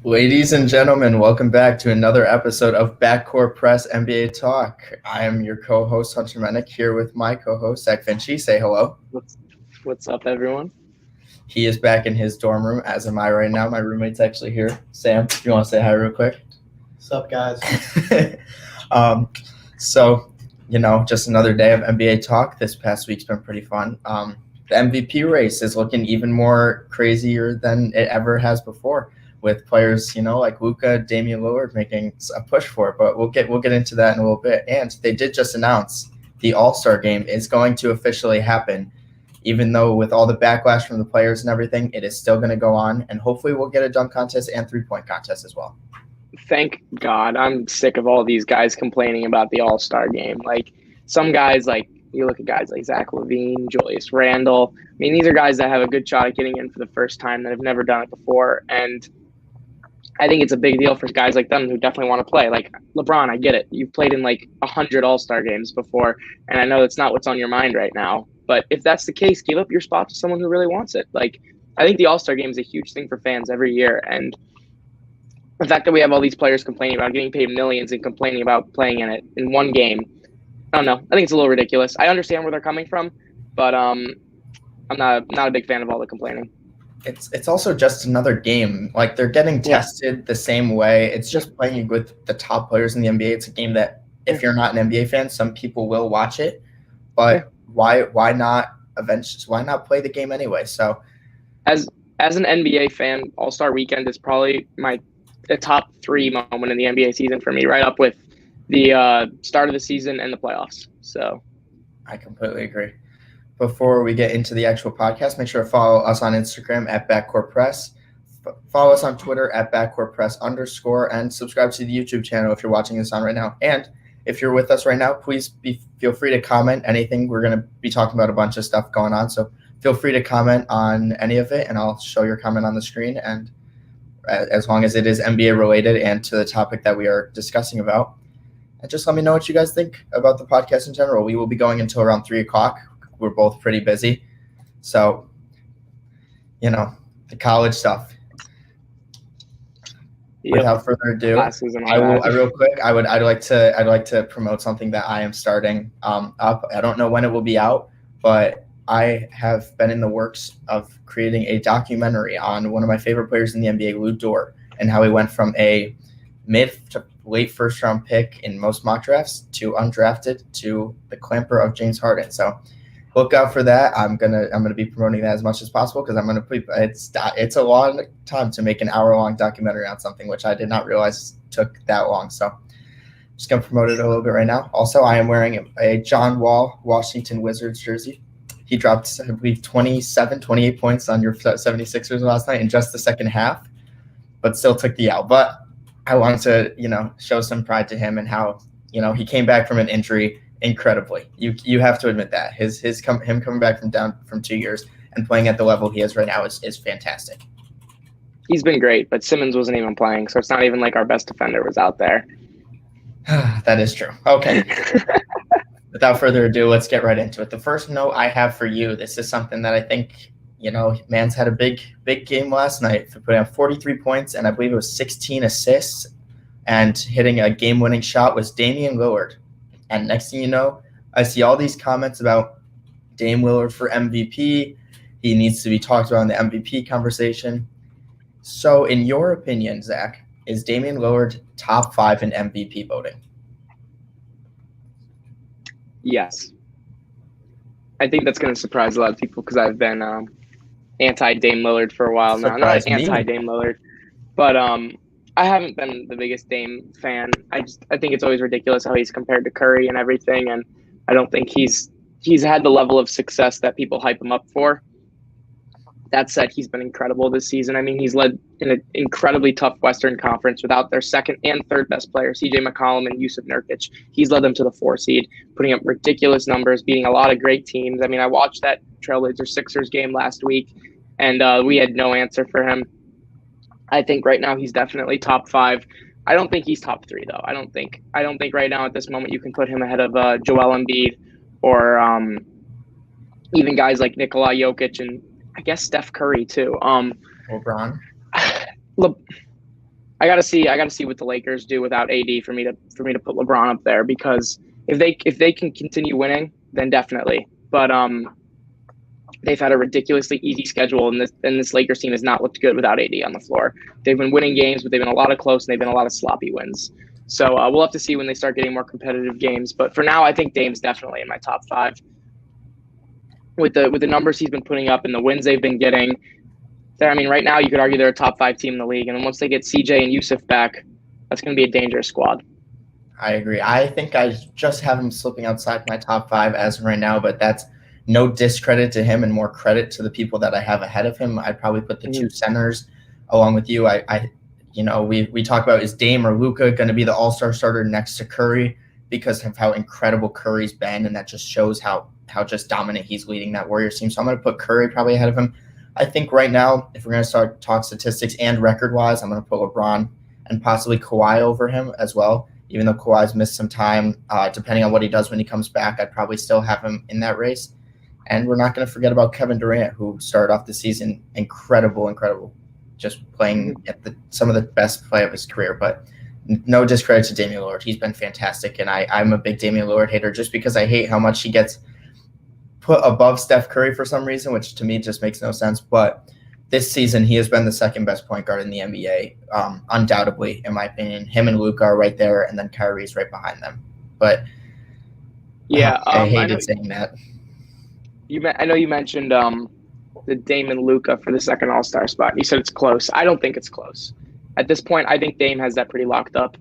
Ladies and gentlemen, welcome back to another episode of Backcourt Press NBA Talk. I am your co-host, Hunter Menick, here with my co-host, Zach Vinci. Say hello. What's up, everyone? He is back in his dorm room, as am I right now. My roommate's actually here. Sam, do you want to say hi real quick? What's up, guys? Just another day of NBA Talk. This past week's been pretty fun. The MVP race is looking even more crazier than it ever has before, with players, like Luka, Damian Lillard making a push for it. But we'll get into that in a little bit. And they did just announce the All-Star game is going to officially happen. Even though with all the backlash from the players and everything, it is still going to go on. And hopefully we'll get a dunk contest and three-point contest as well. Thank God. I'm sick of all these guys complaining about the All-Star game. Like, some guys, you look at guys like Zach LaVine, Julius Randle. I mean, these are guys that have a good shot at getting in for the first time that have never done it before. And I think it's a big deal for guys like them who definitely want to play. Like LeBron, I get it. You've played in 100 All-Star games before, and I know it's not what's on your mind right now. But if that's the case, give up your spot to someone who really wants it. I think the All-Star game is a huge thing for fans every year. And the fact that we have all these players complaining about getting paid millions and complaining about playing in it in one game, I don't know. I think it's a little ridiculous. I understand where they're coming from, but I'm not a big fan of all the complaining. It's also just another game. They're getting tested the same way. It's just playing with the top players in the NBA. It's a game that if you're not an NBA fan, some people will watch it. But why not play the game anyway? So as an NBA fan, All-Star Weekend is probably the top 3 moment in the NBA season for me, right up with the start of the season and the playoffs. So I completely agree. Before we get into the actual podcast, make sure to follow us on Instagram at Backcourt Press. Follow us on Twitter at Backcourt Press _ and subscribe to the YouTube channel if you're watching this on right now. And if you're with us right now, please feel free to comment anything. We're going to be talking about a bunch of stuff going on, so feel free to comment on any of it, and I'll show your comment on the screen. And as long as it is NBA related and to the topic that we are discussing about, and just let me know what you guys think about the podcast in general. We will be going until around 3 o'clock. We're both pretty busy. So, the college stuff. Yep. Without further ado, I'd like to promote something that I am starting up. I don't know when it will be out, but I have been in the works of creating a documentary on one of my favorite players in the NBA, Lou Dort, and how he went from a mid to late first round pick in most mock drafts to undrafted to the clamper of James Harden. So look out for that. I'm gonna be promoting that as much as possible because it's a long time to make an hour-long documentary on something, which I did not realize took that long. So I'm just gonna promote it a little bit right now. Also, I am wearing a John Wall Washington Wizards jersey. He dropped, I believe, 28 points on your 76ers last night in just the second half, but still took the L. But I wanted to, show some pride to him and how, he came back from an injury incredibly. You have to admit that him coming back from 2 years and playing at the level he is right now is fantastic. He's been great, but Simmons wasn't even playing, so it's not even like our best defender was out there. That is true. Okay. Without further ado, let's get right into it. The first note I have for you, this is something that I think, Mans had a big game last night for putting up 43 points, and I believe it was 16 assists, and hitting a game-winning shot was Damian Lillard. And next thing you know, I see all these comments about Dame Lillard for MVP. He needs to be talked about in the MVP conversation. So in your opinion, Zach, is Damian Lillard top 5 in MVP voting? Yes. I think that's going to surprise a lot of people because I've been anti-Dame Lillard for a while now. Not anti-Dame Lillard, but I haven't been the biggest Dame fan. I think it's always ridiculous how he's compared to Curry and everything, and I don't think he's had the level of success that people hype him up for. That said, he's been incredible this season. I mean, he's led in an incredibly tough Western Conference without their second and third best players, CJ McCollum and Yusuf Nurkic. He's led them to the 4 seed, putting up ridiculous numbers, beating a lot of great teams. I mean, I watched that Trailblazers Sixers game last week, and we had no answer for him. I think right now he's definitely top 5. I don't think he's top 3 though. I don't think right now at this moment you can put him ahead of Joel Embiid or even guys like Nikola Jokic and I guess Steph Curry too. LeBron. I gotta see what the Lakers do without AD for me to put LeBron up there, because if they can continue winning, then definitely. But they've had a ridiculously easy schedule, and this Lakers team has not looked good without AD on the floor. They've been winning games, but they've been a lot of close, and they've been a lot of sloppy wins. So we'll have to see when they start getting more competitive games. But for now, I think Dame's definitely in my top 5 with the numbers he's been putting up and the wins they've been getting. I mean, right now you could argue they're a top 5 team in the league, and then once they get CJ and Yusuf back, that's going to be a dangerous squad. I agree. I think I just have him slipping outside my top 5 as of right now, but that's no discredit to him and more credit to the people that I have ahead of him. I'd probably put the 2 centers along with you. We talk about, is Dame or Luka going to be the all-star starter next to Curry because of how incredible Curry's been, and that just shows how just dominant he's leading that Warriors team. So I'm going to put Curry probably ahead of him. I think right now, if we're going to start talk statistics and record-wise, I'm going to put LeBron and possibly Kawhi over him as well. Even though Kawhi's missed some time, depending on what he does when he comes back, I'd probably still have him in that race. And we're not going to forget about Kevin Durant, who started off the season incredible, just playing at some of the best play of his career. But no discredit to Damian Lillard. He's been fantastic, and I'm a big Damian Lillard hater just because I hate how much he gets put above Steph Curry for some reason, which to me just makes no sense. But this season, he has been the second best point guard in the NBA, undoubtedly, in my opinion. Him and Luka are right there, and then Kyrie's right behind them. But yeah, I hated saying that. I know you mentioned the Dame and Luka for the second All-Star spot. You said it's close. I don't think it's close. At this point, I think Dame has that pretty locked up.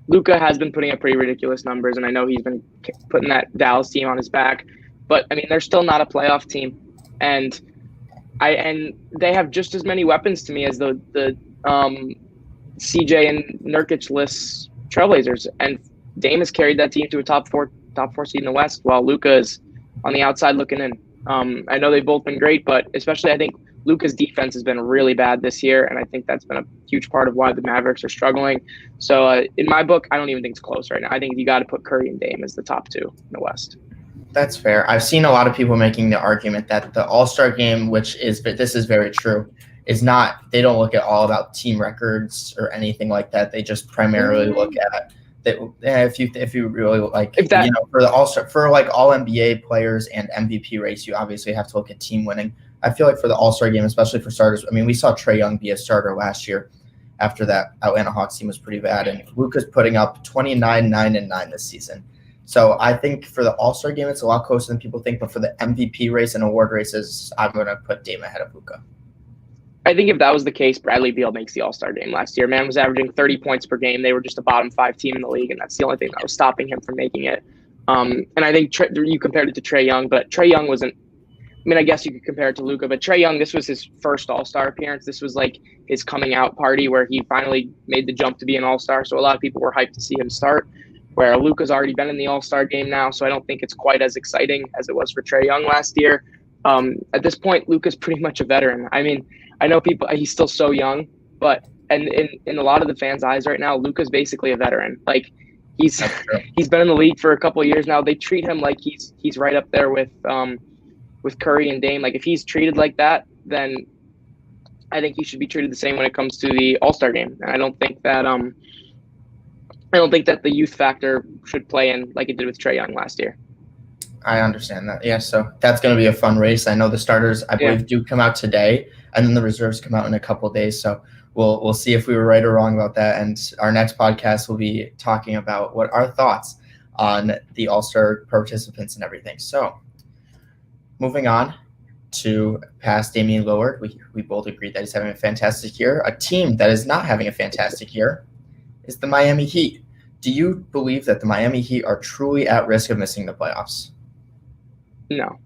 Luka has been putting up pretty ridiculous numbers, and I know he's been putting that Dallas team on his back. But, I mean, they're still not a playoff team. And they have just as many weapons to me as the CJ and Nurkic-less Trailblazers. And Dame has carried that team to a top four seed in the West, while Luka is on the outside looking in. I know they've both been great, but especially I think Luka's defense has been really bad this year, and I think that's been a huge part of why the Mavericks are struggling. So in my book, I don't even think it's close right now. I think you got to put Curry and Dame as the top 2 in the West. That's fair. I've seen a lot of people making the argument that the All-Star game, this is very true, is not, they don't look at all about team records or anything like that. They just primarily look at that. If you really like, for the All-Star, for like all NBA players and MVP race, you obviously have to look at team winning. I feel like for the All-Star game, especially for starters, I mean, we saw Trae Young be a starter last year after that Atlanta Hawks team was pretty bad, and Luka's putting up 29, 9, and 9 this season. So I think for the All-Star game, it's a lot closer than people think. But for the MVP race and award races, I'm going to put Dame ahead of Luka. I think if that was the case, Bradley Beal makes the All-Star game last year. Man was averaging 30 points per game. They were just a bottom 5 team in the league, and that's the only thing that was stopping him from making it. And I think you compared it to Trae Young, but Trae Young wasn't – I mean, I guess you could compare it to Luka, but Trae Young, this was his first All-Star appearance. This was like his coming out party where he finally made the jump to be an All-Star. So a lot of people were hyped to see him start, where Luka's already been in the All-Star game now. So I don't think it's quite as exciting as it was for Trae Young last year. At this point, Luka's pretty much a veteran. I mean, I know he's still so young, but and in a lot of the fans' eyes right now, Luka's basically a veteran. Like he's been in the league for a couple of years now. They treat him like he's right up there with Curry and Dame. Like if he's treated like that, then I think he should be treated the same when it comes to the All-Star game. And I don't think that the youth factor should play in like it did with Trae Young last year. I understand that. Yeah, so that's going to be a fun race. I know the starters, I believe, do come out today, and then the reserves come out in a couple of days. So we'll see if we were right or wrong about that. And our next podcast will be talking about what our thoughts on the All-Star participants and everything. So moving on to past Damian Lillard, we both agreed that he's having a fantastic year. A team that is not having a fantastic year is the Miami Heat. Do you believe that the Miami Heat are truly at risk of missing the playoffs? No,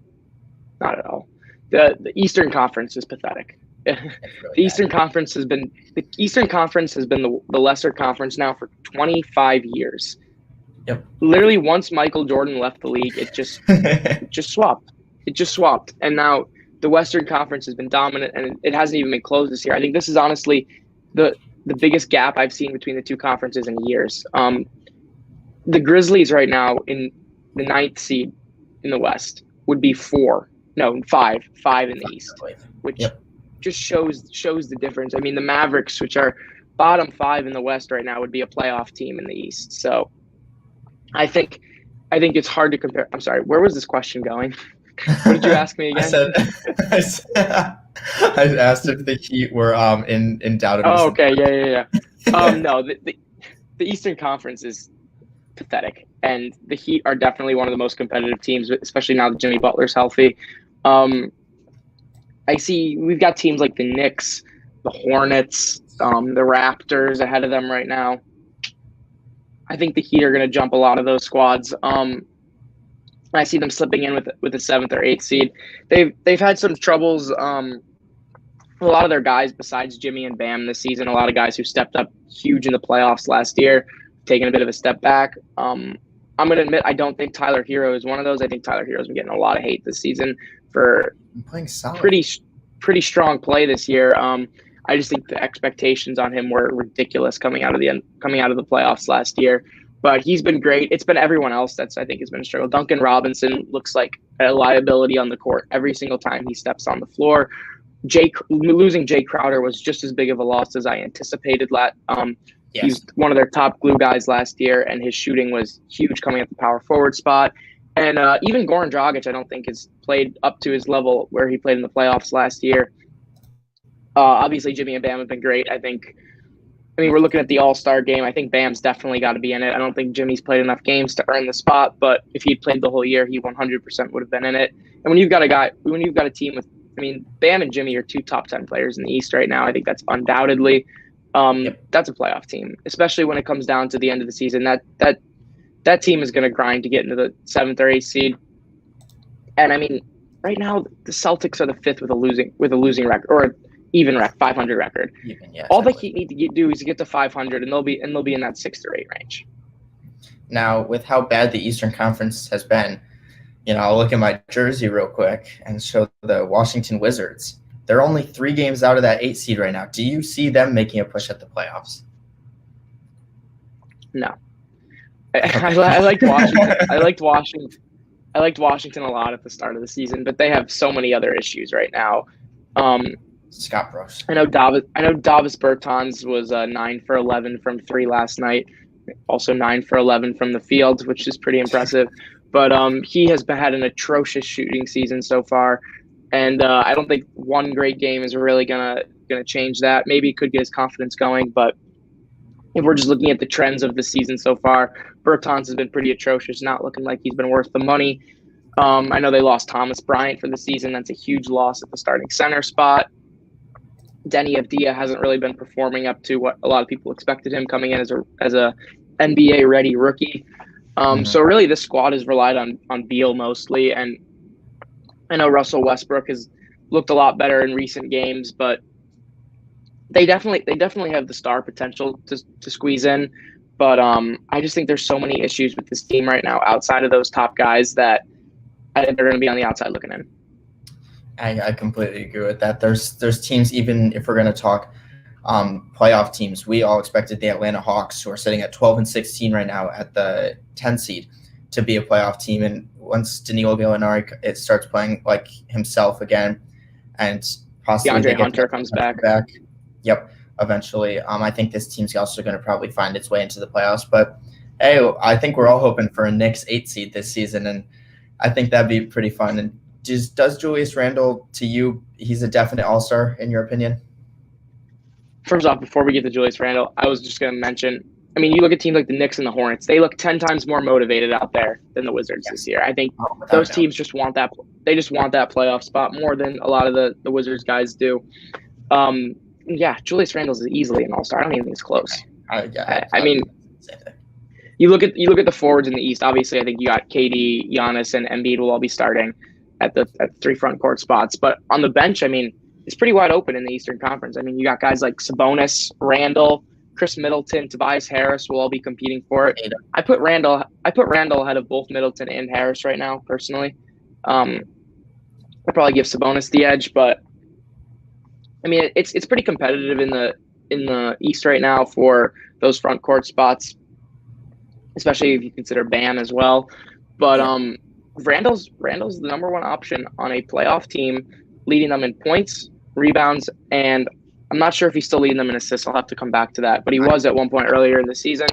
not at all. The Eastern Conference is pathetic. Really the Eastern Conference has been the lesser conference now for 25 years. Yep. Literally, once Michael Jordan left the league, it just swapped. It just swapped, and now the Western Conference has been dominant, and it hasn't even been close this year. I think this is honestly the biggest gap I've seen between the two conferences in years. The Grizzlies right now in the 9th seed in the West would be 5 in the East, which just shows the difference. I mean, the Mavericks, which are bottom 5 in the West right now would be a playoff team in the East. So I think it's hard to compare. I'm sorry, where was this question going? What did you ask me again? I asked if the Heat were in doubt. Oh, okay, yeah. No, the Eastern Conference is pathetic, and the Heat are definitely one of the most competitive teams, especially now that Jimmy Butler's healthy. I see we've got teams like the Knicks, the Hornets, the Raptors ahead of them right now. I think the Heat are going to jump a lot of those squads. I see them slipping in with a 7th or 8th seed. They've had some troubles. A lot of their guys, besides Jimmy and Bam this season, a lot of guys who stepped up huge in the playoffs last year, taking a bit of a step back. I'm going to admit I don't think Tyler Hero is one of those. I think Tyler Hero's been getting a lot of hate this season for playing solid. pretty strong play this year. I just think the expectations on him were ridiculous coming out of the playoffs last year. But he's been great. It's been everyone else that's, I think, has been a struggle. Duncan Robinson looks like a liability on the court every single time he steps on the floor. Losing Jay Crowder was just as big of a loss as I anticipated. He's one of their top glue guys last year, and his shooting was huge coming at the power forward spot. And even Goran Dragic, I don't think has played up to his level where he played in the playoffs last year. Obviously, Jimmy and Bam have been great. I mean, we're looking at the All-Star game. I think Bam's definitely got to be in it. I don't think Jimmy's played enough games to earn the spot, but if he'd played the whole year, he 100% would have been in it. And when you've got a team with, Bam and Jimmy are 2 top 10 players in the East right now. I think that's undoubtedly, that's a playoff team, especially when it comes down to the end of the season. That team is going to grind to get into the 7th or 8th seed. And right now the Celtics are the 5th with a losing record, or even 500 record. All the Heat need to do is get to 500, and they'll be in that 6 or 8 range. Now, with how bad the Eastern Conference has been, I'll look at my jersey real quick and show the Washington Wizards. They're only 3 games out of that 8 seed right now. Do you see them making a push at the playoffs? No. I liked Washington. I liked Washington a lot at the start of the season, but they have so many other issues right now. Scott Brooks. I know Davis Bertans was 9 for 11 from 3 last night. Also 9 for 11 from the field, which is pretty impressive. But he has had an atrocious shooting season so far, and I don't think one great game is really gonna change that. Maybe it could get his confidence going, but if we're just looking at the trends of the season so far, Bertans has been pretty atrocious, not looking like he's been worth the money. I know they lost Thomas Bryant for the season. That's a huge loss at the starting center spot. Denny Avdia hasn't really been performing up to what a lot of people expected him coming in as a NBA ready rookie. So really this squad has relied on Beal mostly, and I know Russell Westbrook has looked a lot better in recent games, but they definitely have the star potential to squeeze in. But I just think there's so many issues with this team right now outside of those top guys that I think they're going to be on the outside looking in. I completely agree with that. There's teams, even if we're going to talk playoff teams, we all expected the Atlanta Hawks, who are sitting at 12-16 right now at the 10 seed, to be a playoff team. And once Danilo Gallinari it starts playing like himself again, and possibly DeAndre Hunter comes back. Yep, eventually. I think this team's also going to probably find its way into the playoffs. But hey, I think we're all hoping for a Knicks 8 seed this season, and I think that'd be pretty fun. And does Julius Randle, to you, he's a definite all-star in your opinion? First off, before we get to Julius Randle, I was just going to mention, you look at teams like the Knicks and the Hornets, they look 10 times more motivated out there than the Wizards this year. I think those teams just want that. They just want that playoff spot more than a lot of the Wizards guys do. Julius Randle is easily an all-star. I don't even think it's close. You look at the forwards in the East. Obviously, I think you got KD, Giannis, and Embiid will all be starting at the 3 front court spots. But on the bench, it's pretty wide open in the Eastern Conference. You got guys like Sabonis, Randle, Chris Middleton, Tobias Harris will all be competing for it. I put Randle ahead of both Middleton and Harris right now, personally. I'd probably give Sabonis the edge, but it's pretty competitive in the East right now for those front court spots, especially if you consider Bam as well. But Randle's the number one option on a playoff team, leading them in points, rebounds, and I'm not sure if he's still leading them in assists. I'll have to come back to that. But he was at one point earlier in the season.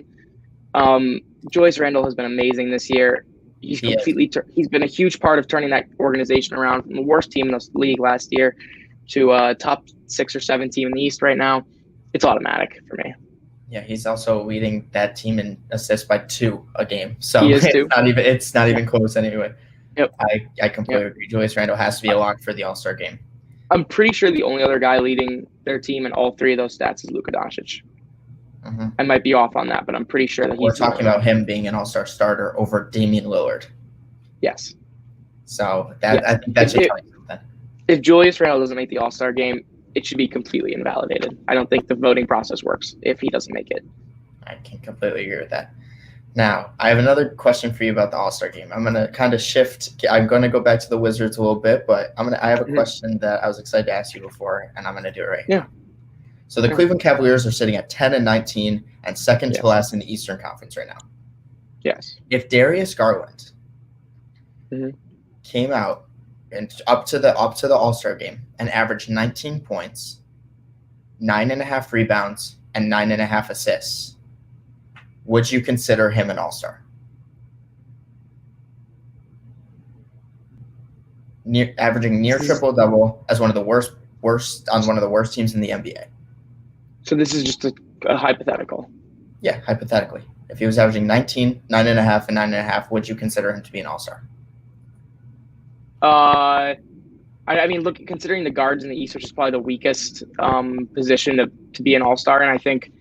Julius Randle has been amazing this year. He's he's been a huge part of turning that organization around from the worst team in the league last year to a top 6 or 7 team in the East right now. It's automatic for me. Yeah, he's also leading that team in assists by 2 a game. So he is it's not even close anyway. Yep. I completely agree. Julius Randle has to be a lock for the All-Star game. I'm pretty sure the only other guy leading their team in all 3 of those stats is Luka Doncic. Mm-hmm. I might be off on that, but I'm pretty sure that we're talking about him being an All-Star starter over Damian Lillard. Yes. So I think that should tell you something. If Julius Randle doesn't make the All-Star game, it should be completely invalidated. I don't think the voting process works if he doesn't make it. I can completely agree with that. Now, I have another question for you about the All-Star game. I'm going to kind of shift. I'm going to go back to the Wizards a little bit, but I have a question that I was excited to ask you before, and I'm going to do it right now. So the Cleveland Cavaliers are sitting at 10-19 and second to last in the Eastern Conference right now. Yes. If Darius Garland came out and up to the All-Star game and averaged 19 points, 9.5 rebounds, and 9.5 assists, would you consider him an All-Star? Averaging near triple-double as one of the worst on one of the worst teams in the NBA. So this is just a hypothetical. Yeah, hypothetically. If he was averaging 19, 9.5, and 9.5, would you consider him to be an All-Star? I mean, look, considering the guards in the East, which is probably the weakest position to be an All-Star, and I think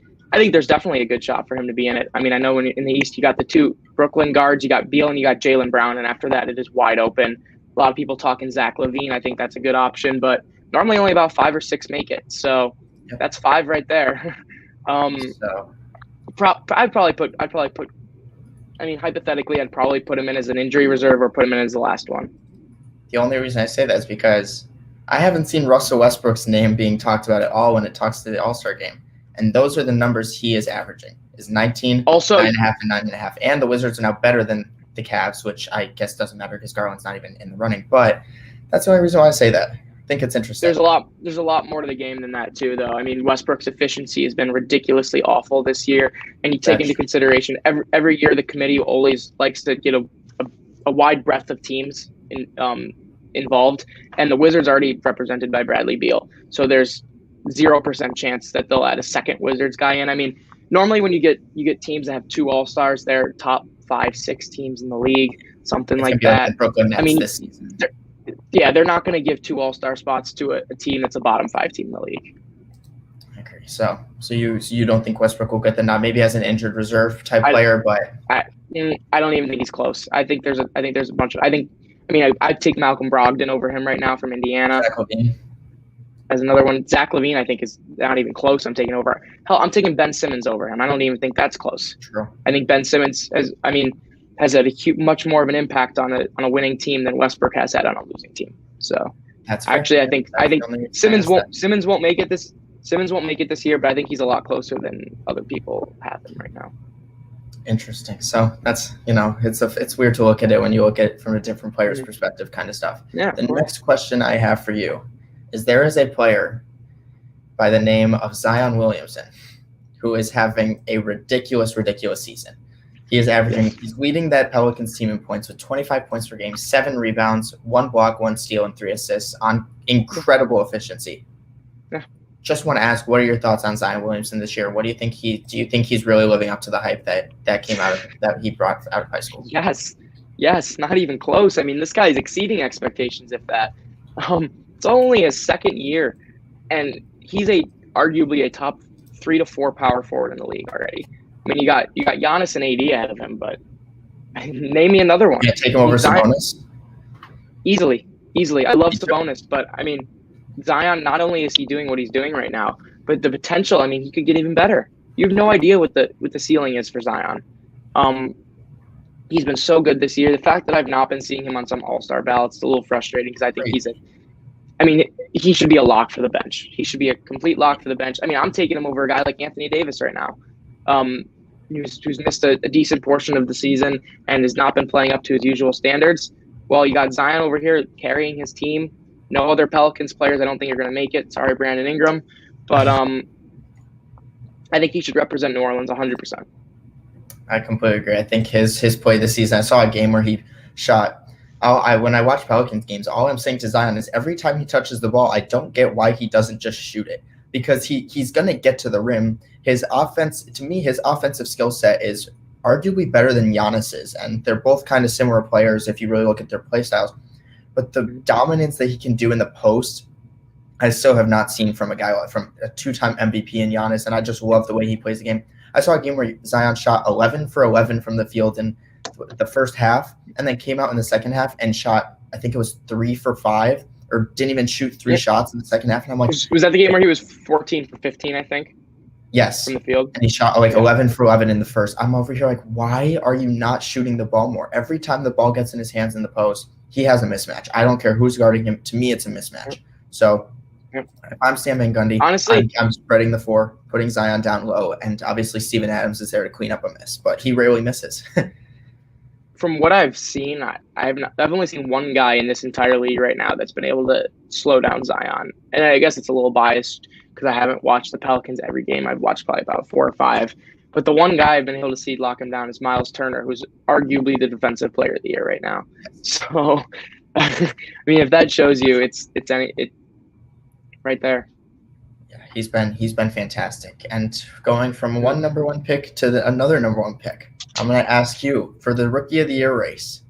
there's definitely a good shot for him to be in it. I mean, I know in the East you got the 2 Brooklyn guards, you got Beal and you got Jaylen Brown, and after that it is wide open. A lot of people talking Zach LaVine. I think that's a good option, but normally only about 5 or 6 make it. So that's 5 right there. I'd probably put. I mean, hypothetically, I'd probably put him in as an injury reserve or put him in as the last one. The only reason I say that is because I haven't seen Russell Westbrook's name being talked about at all when it talks to the All-Star game. And those are the numbers he is averaging, is 19, also 9.5, and 9.5. And the Wizards are now better than the Cavs, which I guess doesn't matter because Garland's not even in the running. But that's the only reason why I say that. I think it's interesting. There's a lot more to the game than that too, though. I mean, Westbrook's efficiency has been ridiculously awful this year. And you take into consideration every year the committee always likes to get a wide breadth of teams involved, and the Wizards are already represented by Bradley Beal. So there's 0% chance that they'll add a second Wizards guy in. I mean, normally when you get teams that have 2 All-Stars, they're top 5, 6 teams in the league, something like that. Like Brooklyn Nets this season. They're not going to give 2 All-Star spots to a team that's a bottom 5 team in the league. I agree. So you don't think Westbrook will get the nod? Maybe as an injured reserve type player, but I don't even think he's close. I think there's a bunch of. I'd take Malcolm Brogdon over him right now from Indiana. Zach LaVine. As another one, Zach LaVine, I think is not even close. I'm taking over. Hell, I'm taking Ben Simmons over him. I don't even think that's close. True. I think Ben Simmons has had much more of an impact on a winning team than Westbrook has had on a losing team. So that's actually, I think Simmons won't make it this year, but I think he's a lot closer than other people have him right now. Interesting. So that's it's weird to look at it when you look at it from a different player's perspective, kind of stuff. Yeah. The next question I have for you is: there is a player by the name of Zion Williamson who is having a ridiculous season. He is he's leading that Pelicans team in points with 25 points per game, 7 rebounds, 1 block, 1 steal, and 3 assists on incredible efficiency. Yeah. Just want to ask, what are your thoughts on Zion Williamson this year? What do you think do you think he's really living up to the hype that came that he brought out of high school? Yes, not even close. I mean, this guy is exceeding expectations, if that. It's only his second year, and he's arguably a top 3 to 4 power forward in the league already. I mean, you got Giannis and AD ahead of him, but name me another one. Yeah, take him over Sabonis? Easily. I love Sabonis, but I mean, Zion, not only is he doing what he's doing right now, but the potential, I mean, he could get even better. You have no idea what the ceiling is for Zion. He's been so good this year. The fact that I've not been seeing him on some all-star ballots is a little frustrating because I think he should be a lock for the bench. He should be a complete lock for the bench. I mean, I'm taking him over a guy like Anthony Davis right now, who's missed a decent portion of the season and has not been playing up to his usual standards. Well, you got Zion over here carrying his team. No other Pelicans players I don't think are going to make it. Sorry, Brandon Ingram. But I think he should represent New Orleans 100%. I completely agree. I think his play this season, I saw a game where he shot. When I watch Pelicans games, all I'm saying to Zion is every time he touches the ball, I don't get why he doesn't just shoot it, because he's going to get to the rim. His offensive skill set is arguably better than Giannis's, and they're both kind of similar players if you really look at their play styles. But the dominance that he can do in the post, I still have not seen from from a two-time MVP in Giannis, and I just love the way he plays the game. I saw a game where Zion shot 11 for 11 from the field in the first half, and then came out in the second half and shot, I think it was 3 for 5, or didn't even shoot 3 shots in the second half. And I'm like, was that the game where he was 14 for 15, I think? Yes. From the field? And he shot like 11 for 11 in the first. I'm over here like, why are you not shooting the ball more? Every time the ball gets in his hands in the post, he has a mismatch. I don't care who's guarding him. To me, it's a mismatch. So if I'm Sam Van Gundy, honestly, I'm spreading the floor, putting Zion down low, and obviously Steven Adams is there to clean up a miss, but he rarely misses. From what I've seen, I've only seen one guy in this entire league right now that's been able to slow down Zion. And I guess it's a little biased because I haven't watched the Pelicans every game. I've watched probably about 4 or 5. But the one guy I've been able to lock him down is Miles Turner, who's arguably the defensive player of the year right now. So, I mean, if that shows you, it's right there. Yeah, he's been fantastic. And going from one number 1 pick to another number 1 pick, I'm going to ask you, for the Rookie of the Year race,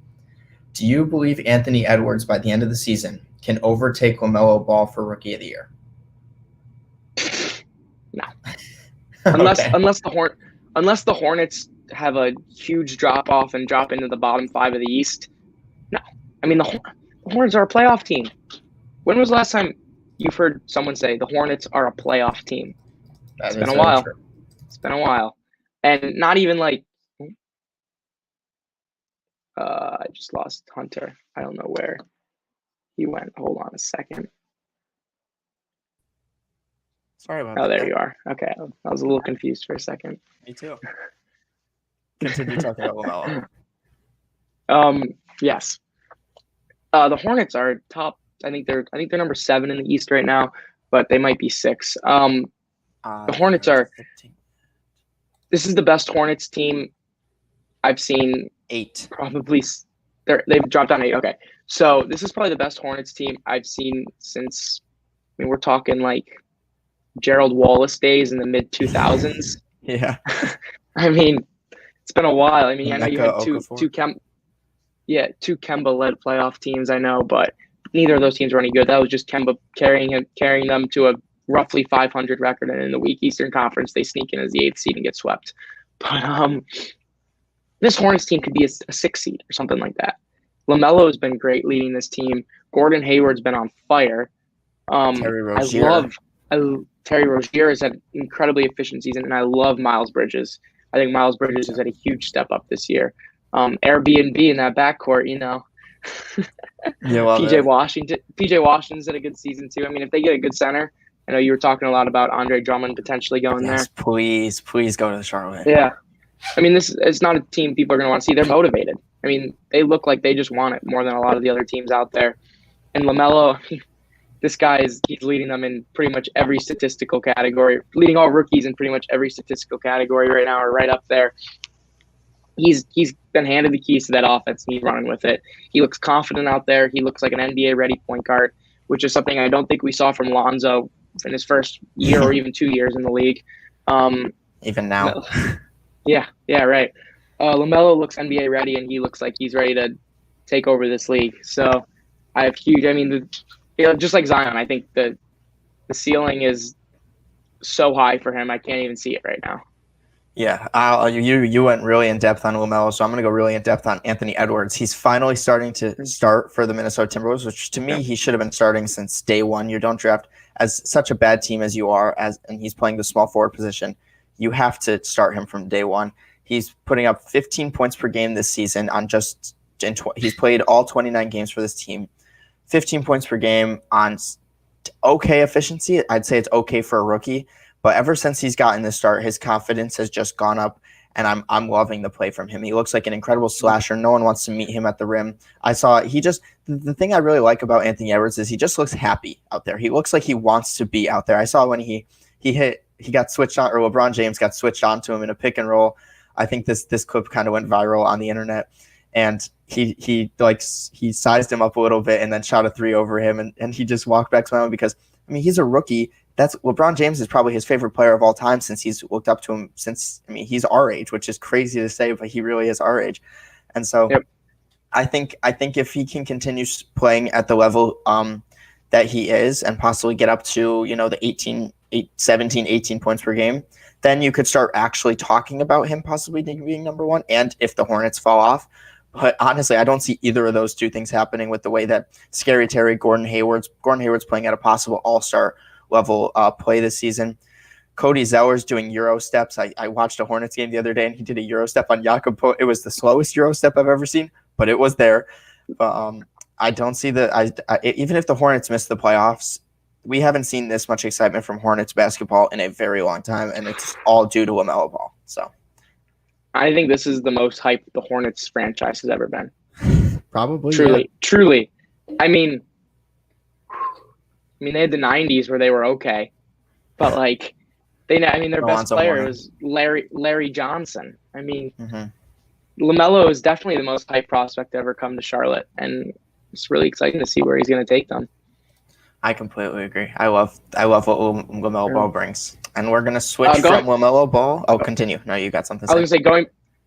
do you believe Anthony Edwards by the end of the season can overtake LaMelo Ball for Rookie of the Year? No. Unless the Hornets have a huge drop off and drop into the bottom 5 of the East. No. I mean, the Hornets are a playoff team. When was the last time you've heard someone say the Hornets are a playoff team? It's been a while. True. It's been a while. And not even like I just lost Hunter. I don't know where he went. Hold on a second. Sorry about that. Oh, there you are. Okay. I was a little confused for a second. Me too. Continue talking about LaMelo. Yes. The Hornets are top. I think they're number 7 in the East right now, but they might be 6. The Hornets are. 15. This is the best Hornets team I've seen. 8. Probably. They've dropped down 8. Okay. So this is probably the best Hornets team I've seen since. I mean, we're talking like Gerald Wallace days in the mid 2000s. Yeah. I mean, it's been a while. I mean, I know you had two Kemba-led playoff teams, I know, but neither of those teams were any good. That was just Kemba carrying them to a roughly 500 record, and in the weak Eastern Conference, they sneak in as the 8th seed and get swept. But this Hornets team could be a 6th seed or something like that. LaMelo has been great leading this team. Gordon Hayward's been on fire. Terry Rozier. Terry Rozier has had an incredibly efficient season, and I love Miles Bridges. I think Miles Bridges has had a huge step up this year. Airbnb in that backcourt, you know. PJ Washington's had a good season too. I mean, if they get a good center, I know you were talking a lot about Andre Drummond potentially going there. Please go to the Charlotte. Yeah. I mean, it's not a team people are going to want to see. They're motivated. I mean, they look like they just want it more than a lot of the other teams out there. And LaMelo, this guy he's leading them in pretty much every statistical category, leading all rookies in pretty much every statistical category right now, or right up there. He's been handed the keys to that offense, and he's running with it. He looks confident out there. He looks like an NBA-ready point guard, which is something I don't think we saw from Lonzo in his first year or even 2 years in the league. Even now. Yeah, right. LaMelo looks NBA ready, and he looks like he's ready to take over this league. So I have huge. I mean, just like Zion, I think the ceiling is so high for him. I can't even see it right now. Yeah, you went really in depth on LaMelo, so I'm going to go really in depth on Anthony Edwards. He's finally starting to start for the Minnesota Timberwolves, which to me he should have been starting since day one. You don't draft as such a bad team as you are, and he's playing the small forward position. You have to start him from day one. He's putting up 15 points per game this season he's played all 29 games for this team. 15 points per game on okay efficiency. I'd say it's okay for a rookie. But ever since he's gotten this start, his confidence has just gone up, and I'm loving the play from him. He looks like an incredible slasher. No one wants to meet him at the rim. The thing I really like about Anthony Edwards is he just looks happy out there. He looks like he wants to be out there. I saw when he he got switched on, or LeBron James got switched on to him in a pick and roll. I think this clip kind of went viral on the internet, and he sized him up a little bit and then shot a three over him, and he just walked back smiling because, I mean, he's a rookie. That's LeBron James is probably his favorite player of all time since he's looked up to him since, I mean, he's our age, which is crazy to say, but he really is our age. And so yep. I think if he can continue playing at the level that he is and possibly get up to, the 17, 18 points per game, then you could start actually talking about him possibly being number one. And if the Hornets fall off, but honestly, I don't see either of those two things happening with the way that Scary Terry, Gordon Hayward's playing at a possible all-star level play this season. Cody Zeller's doing Euro steps. I watched a Hornets game the other day, and he did a Euro step on Jakob. It was the slowest Euro step I've ever seen, but it was there. I don't see even if the Hornets miss the playoffs, we haven't seen this much excitement from Hornets basketball in a very long time, and it's all due to LaMelo Ball. So I think this is the most hyped the Hornets franchise has ever been. Probably. Truly. I mean, they had the 90s where they were okay, but their best player was Larry Johnson. I mean, LaMelo is definitely the most hyped prospect to ever come to Charlotte, and it's really exciting to see where he's going to take them. I completely agree. I love what LaMelo Ball brings, and we're going to switch from LaMelo Ball. Oh, continue. No, you got something to say. I was going to say, going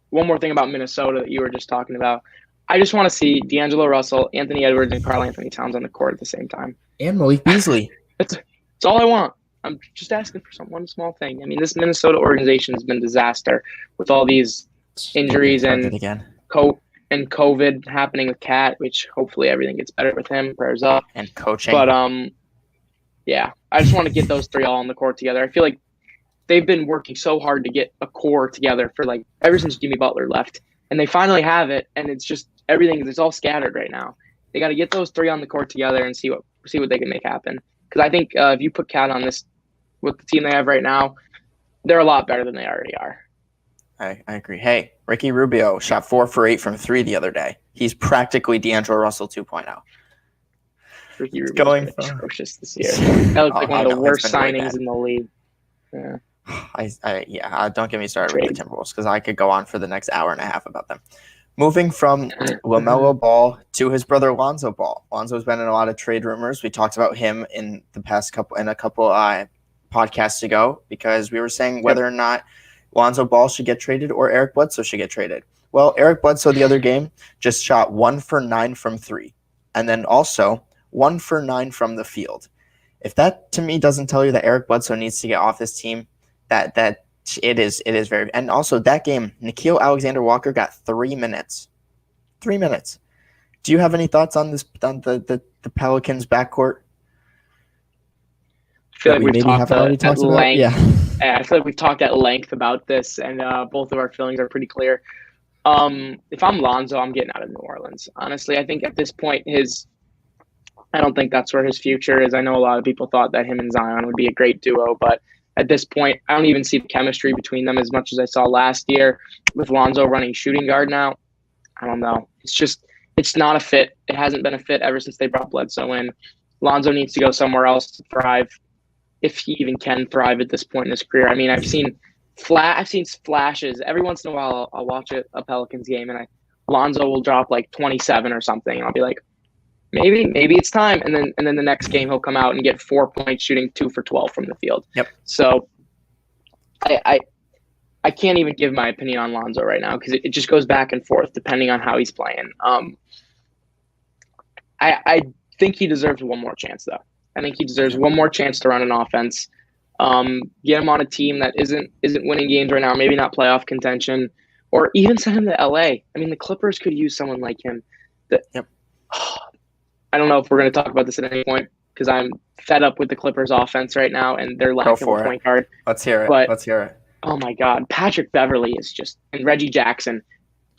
one more thing about Minnesota that you were just talking about. I just want to see D'Angelo Russell, Anthony Edwards, and Karl Anthony Towns on the court at the same time. And Malik Beasley. That's all I want. I'm just asking for one small thing. I mean, this Minnesota organization has been a disaster with all these injuries and COVID happening with Cat, which hopefully everything gets better with him. Prayers up. And coaching. But yeah, I just want to get those three all on the court together. I feel like they've been working so hard to get a core together for ever since Jimmy Butler left, and they finally have it. And it's just it's all scattered right now. They got to get those three on the court together and see what they can make happen. Because I think if you put Cat on this with the team they have right now, they're a lot better than they already are. I agree. Hey, Ricky Rubio shot 4 for 8 from 3 the other day. He's practically D'Angelo Russell 2.0. Ricky Rubio is atrocious this year. That looks like one of the worst signings in the league. Yeah. Don't get me started with the Timberwolves because I could go on for the next hour and a half about them. Moving from LaMelo Ball to his brother Lonzo Ball. Lonzo's been in a lot of trade rumors. We talked about him in a couple podcasts ago because we were saying whether or not Lonzo Ball should get traded or Eric Bledsoe should get traded. Well, Eric Bledsoe the other game just shot 1 for 9 from 3, and then also 1 for 9 from the field. If that to me doesn't tell you that Eric Bledsoe needs to get off this team, that it is very. And also that game, Nickeil Alexander-Walker got 3 minutes. 3 minutes. Do you have any thoughts on this on the Pelicans backcourt? I feel like we've talked at length. Yeah. I feel like we've talked at length about this, and both of our feelings are pretty clear. If I'm Lonzo, I'm getting out of New Orleans. Honestly, I think at this point, I don't think that's where his future is. I know a lot of people thought that him and Zion would be a great duo, but at this point, I don't even see the chemistry between them as much as I saw last year with Lonzo running shooting guard now. I don't know. It's not a fit. It hasn't been a fit ever since they brought Bledsoe in. Lonzo needs to go somewhere else to thrive, if he even can thrive at this point in his career. I mean, I've seen flashes. Every once in a while, I'll watch a Pelicans game, and Lonzo will drop 27 or something, and I'll be like, maybe it's time. And then the next game he'll come out and get 4 points, shooting 2 for 12 from the field. Yep. So I can't even give my opinion on Lonzo right now because it just goes back and forth depending on how he's playing. I think he deserves one more chance though. I think he deserves one more chance to run an offense. Get him on a team that isn't winning games right now, maybe not playoff contention, or even send him to LA. I mean, the Clippers could use someone like him. Yep. I don't know if we're going to talk about this at any point because I'm fed up with the Clippers offense right now and their lack of a point guard. Let's hear it. Oh my God, Patrick Beverly and Reggie Jackson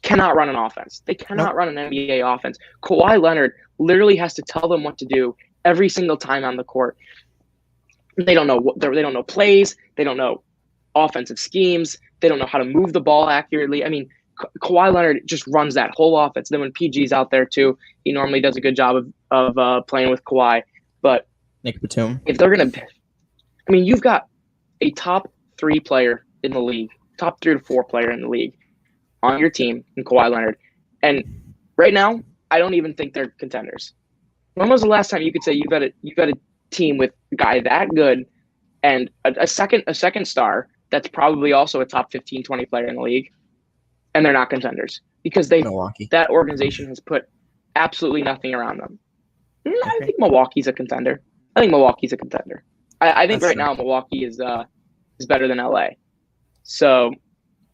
cannot run an offense. They cannot run an NBA offense. Kawhi Leonard literally has to tell them what to do every single time on the court. They don't know they don't know plays. They don't know offensive schemes. They don't know how to move the ball accurately. I mean, Kawhi Leonard just runs that whole offense. Then when PG's out there too, he normally does a good job of playing with Kawhi. But Nick Batum, if they're gonna, I mean, you've got a top 3 player in the league, top 3 to 4 player in the league on your team in Kawhi Leonard. And right now, I don't even think they're contenders. When was the last time you could say you've got a team with a guy that good and a second star that's probably also a top 15, 20 player in the league, and they're not contenders because that organization has put absolutely nothing around them. I think Milwaukee's a contender. I think right now Milwaukee is better than LA. So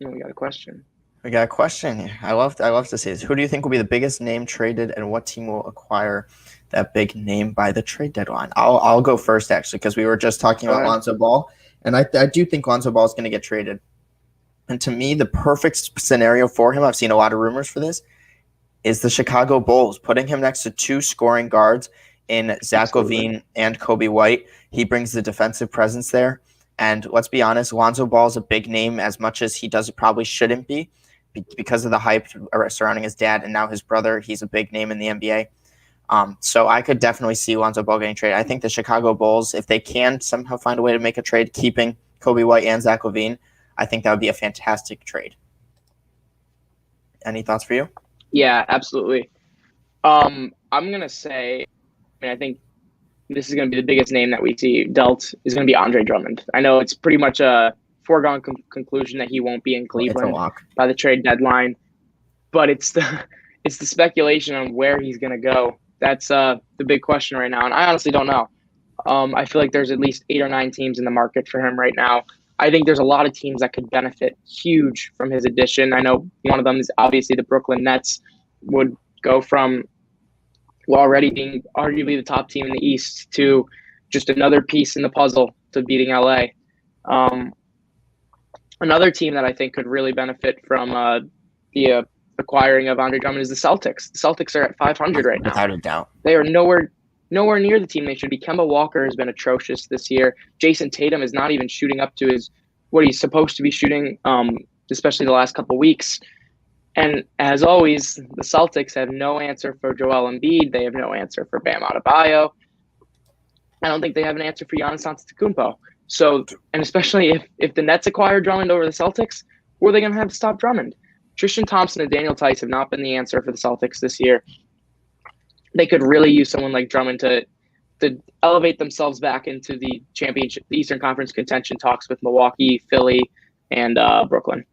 we got a question. We got a question here. I love to see this. Who do you think will be the biggest name traded, and what team will acquire that big name by the trade deadline? I'll go first, actually, because we were just talking about Lonzo Ball, and I do think Lonzo Ball is going to get traded. And to me, the perfect scenario for him, I've seen a lot of rumors for this, is the Chicago Bulls, putting him next to 2 scoring guards in Zach LaVine and Kobe White. He brings the defensive presence there. And let's be honest, Lonzo Ball is a big name as much as he probably shouldn't be because of the hype surrounding his dad and now his brother. He's a big name in the NBA. So I could definitely see Lonzo Ball getting traded. I think the Chicago Bulls, if they can somehow find a way to make a trade keeping Kobe White and Zach LaVine, I think that would be a fantastic trade. Any thoughts for you? Yeah, absolutely. I'm going to say, I think this is going to be the biggest name that we see dealt is going to be Andre Drummond. I know it's pretty much a foregone conclusion that he won't be in Cleveland by the trade deadline, but it's the speculation on where he's going to go. That's the big question right now, and I honestly don't know. I feel like there's at least 8 or 9 teams in the market for him right now. I think there's a lot of teams that could benefit huge from his addition. I know one of them is obviously the Brooklyn Nets would go from already being arguably the top team in the East to just another piece in the puzzle to beating LA. Another team that I think could really benefit from the acquiring of Andre Drummond is the Celtics. The Celtics are at 500 right now. Without a doubt. They are nowhere near the team they should be. Kemba Walker has been atrocious this year. Jason Tatum is not even shooting up to what he's supposed to be shooting, especially the last couple of weeks. And as always, the Celtics have no answer for Joel Embiid. They have no answer for Bam Adebayo. I don't think they have an answer for Giannis Antetokounmpo. So, and especially if the Nets acquire Drummond over the Celtics, who are they going to have to stop Drummond? Tristan Thompson and Daniel Tice have not been the answer for the Celtics this year. They could really use someone like Drummond to elevate themselves back into the championship, the Eastern Conference contention talks with Milwaukee, Philly, and Brooklyn.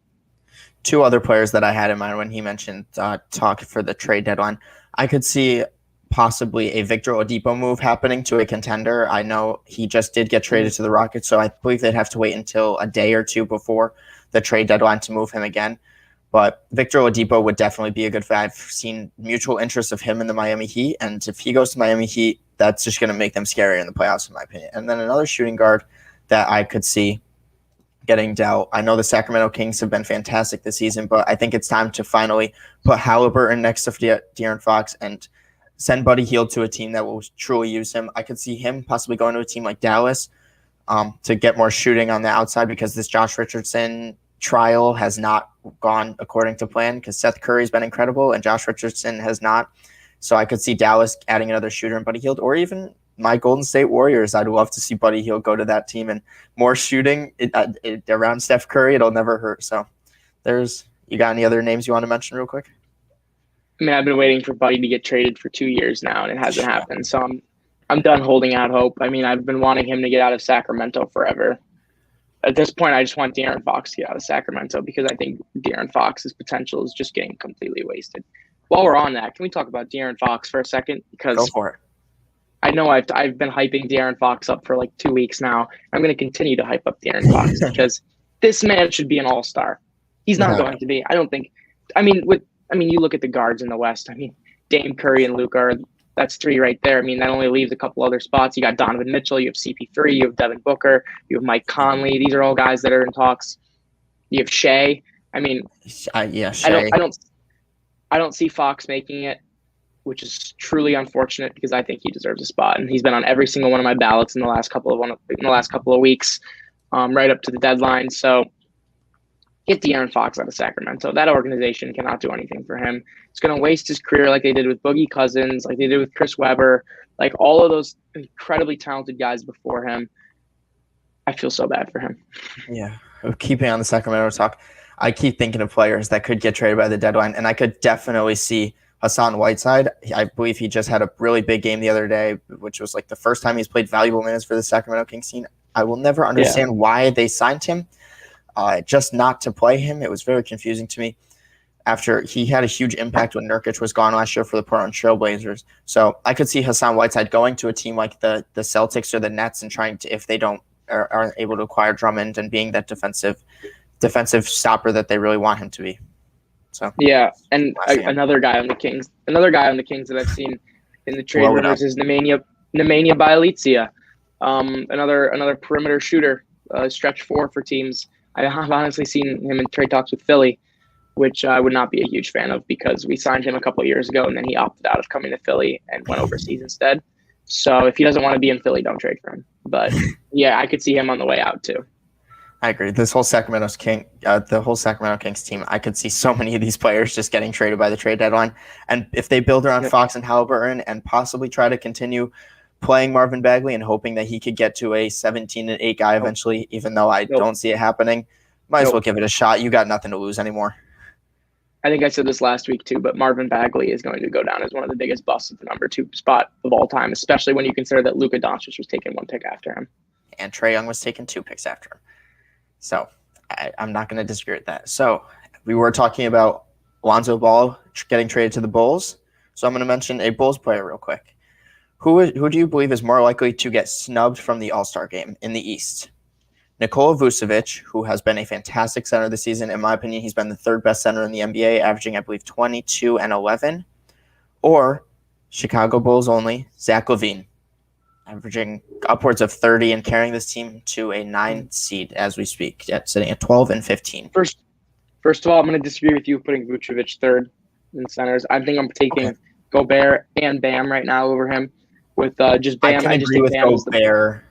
2 other players that I had in mind when he mentioned talk for the trade deadline. I could see possibly a Victor Oladipo move happening to a contender. I know he just did get traded to the Rockets, so I believe they'd have to wait until a day or 2 before the trade deadline to move him again. But Victor Oladipo would definitely be a good fit. I've seen mutual interest of him in the Miami Heat, and if he goes to Miami Heat, that's just going to make them scarier in the playoffs, in my opinion. And then another shooting guard that I could see getting dealt. I know the Sacramento Kings have been fantastic this season, but I think it's time to finally put Halliburton next to De'Aaron Fox and send Buddy Hield to a team that will truly use him. I could see him possibly going to a team like Dallas to get more shooting on the outside because this Josh Richardson trial has not gone according to plan because Seth Curry's been incredible and Josh Richardson has not. So I could see Dallas adding another shooter in Buddy Hield, or even my Golden State Warriors. I'd love to see Buddy Hield go to that team, and more shooting around Steph Curry, it'll never hurt. So you got any other names you want to mention real quick? I mean, I've been waiting for Buddy to get traded for 2 years now, and it hasn't happened. So I'm done holding out hope. I mean, I've been wanting him to get out of Sacramento forever. At this point, I just want De'Aaron Fox to get out of Sacramento because I think De'Aaron Fox's potential is just getting completely wasted. While we're on that, can we talk about De'Aaron Fox for a second? Because go for it. I know I've been hyping De'Aaron Fox up for like 2 weeks now. I'm going to continue to hype up De'Aaron Fox because this man should be an all-star. He's not going to be. I don't think. I mean, you look at the guards in the West. I mean, Dame, Curry, and Luka. That's 3 right there. I mean, that only leaves a couple other spots. You got Donovan Mitchell. You have CP3. You have Devin Booker. You have Mike Conley. These are all guys that are in talks. You have Shea. I mean, Shea. I don't see Fox making it, which is truly unfortunate because I think he deserves a spot, and he's been on every single one of my ballots in the last couple of weeks, right up to the deadline. So get De'Aaron Fox out of Sacramento. That organization cannot do anything for him. It's going to waste his career like they did with Boogie Cousins, like they did with Chris Webber, like all of those incredibly talented guys before him. I feel so bad for him. Yeah. Keeping on the Sacramento talk, I keep thinking of players that could get traded by the deadline, and I could definitely see Hassan Whiteside. I believe he just had a really big game the other day, which was like the first time he's played valuable minutes for the Sacramento Kings team. I will never understand why they signed him, just not to play him. It was very confusing to me. After he had a huge impact when Nurkic was gone last year for the Portland Trailblazers. So I could see Hassan Whiteside going to a team like the Celtics or the Nets and trying to, if they aren't able to acquire Drummond, and being that defensive stopper that they really want him to be. So yeah, and another guy on the Kings that I've seen in the trade rumors is Nemanja Bjelica, another perimeter shooter, stretch 4 for teams. I've honestly seen him in trade talks with Philly, which I would not be a huge fan of because we signed him a couple of years ago and then he opted out of coming to Philly and went overseas instead. So if he doesn't want to be in Philly, don't trade for him. But yeah, I could see him on the way out too. I agree. The whole Sacramento Kings team, I could see so many of these players just getting traded by the trade deadline. And if they build around Fox and Halliburton and possibly try to continue playing Marvin Bagley and hoping that he could get to a 17-8 guy eventually, even though I don't see it happening, might as well give it a shot. You got nothing to lose anymore. I think I said this last week too, but Marvin Bagley is going to go down as one of the biggest busts at the number 2 spot of all time, especially when you consider that Luka Doncic was taken 1 pick after him. And Trae Young was taken 2 picks after him. So I'm not going to disagree with that. So we were talking about Lonzo Ball getting traded to the Bulls. So I'm going to mention a Bulls player real quick. Who do you believe is more likely to get snubbed from the All-Star game in the East? Nikola Vucevic, who has been a fantastic center this season. In my opinion, he's been the 3rd best center in the NBA, averaging, I believe, 22 and 11. Or Chicago Bulls only, Zach LaVine, averaging upwards of 30 and carrying this team to a 9 seed as we speak, sitting at 12 and 15. First of all, I'm going to disagree with you putting Vucevic 3rd in centers. I think I'm taking Gobert and Bam right now over him. With just Bam, I just think Bam Gobert.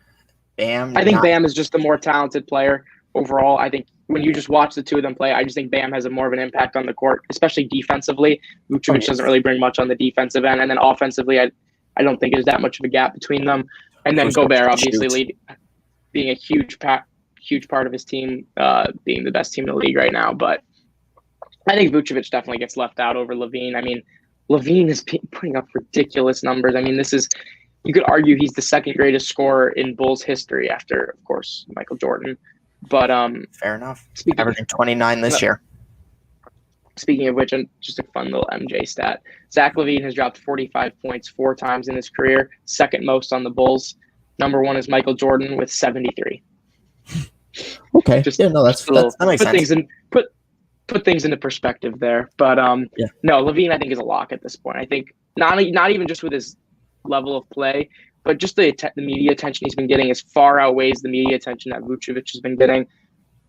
Bam. I think Bam is just the more talented player overall. I think when you just watch the two of them play, I just think Bam has more of an impact on the court, especially defensively. Vucevic doesn't really bring much on the defensive end, and then offensively, I don't think there's that much of a gap between them. And then Gobert, obviously, being a huge part of his team, being the best team in the league right now. But I think Vucevic definitely gets left out over LaVine. I mean, LaVine is putting up ridiculous numbers. I mean, you could argue he's the 2nd greatest scorer in Bulls history after, of course, Michael Jordan. But fair enough. Averaging 29 this year. Speaking of which, just a fun little MJ stat. Zach LaVine has dropped 45 points 4 times in his career, 2nd most on the Bulls. Number 1 is Michael Jordan with 73. Okay. That makes sense. Put things into perspective there. But no, LaVine I think is a lock at this point. I think not even just with his level of play, but just the media attention he's been getting is far outweighs the media attention that Vucevic has been getting.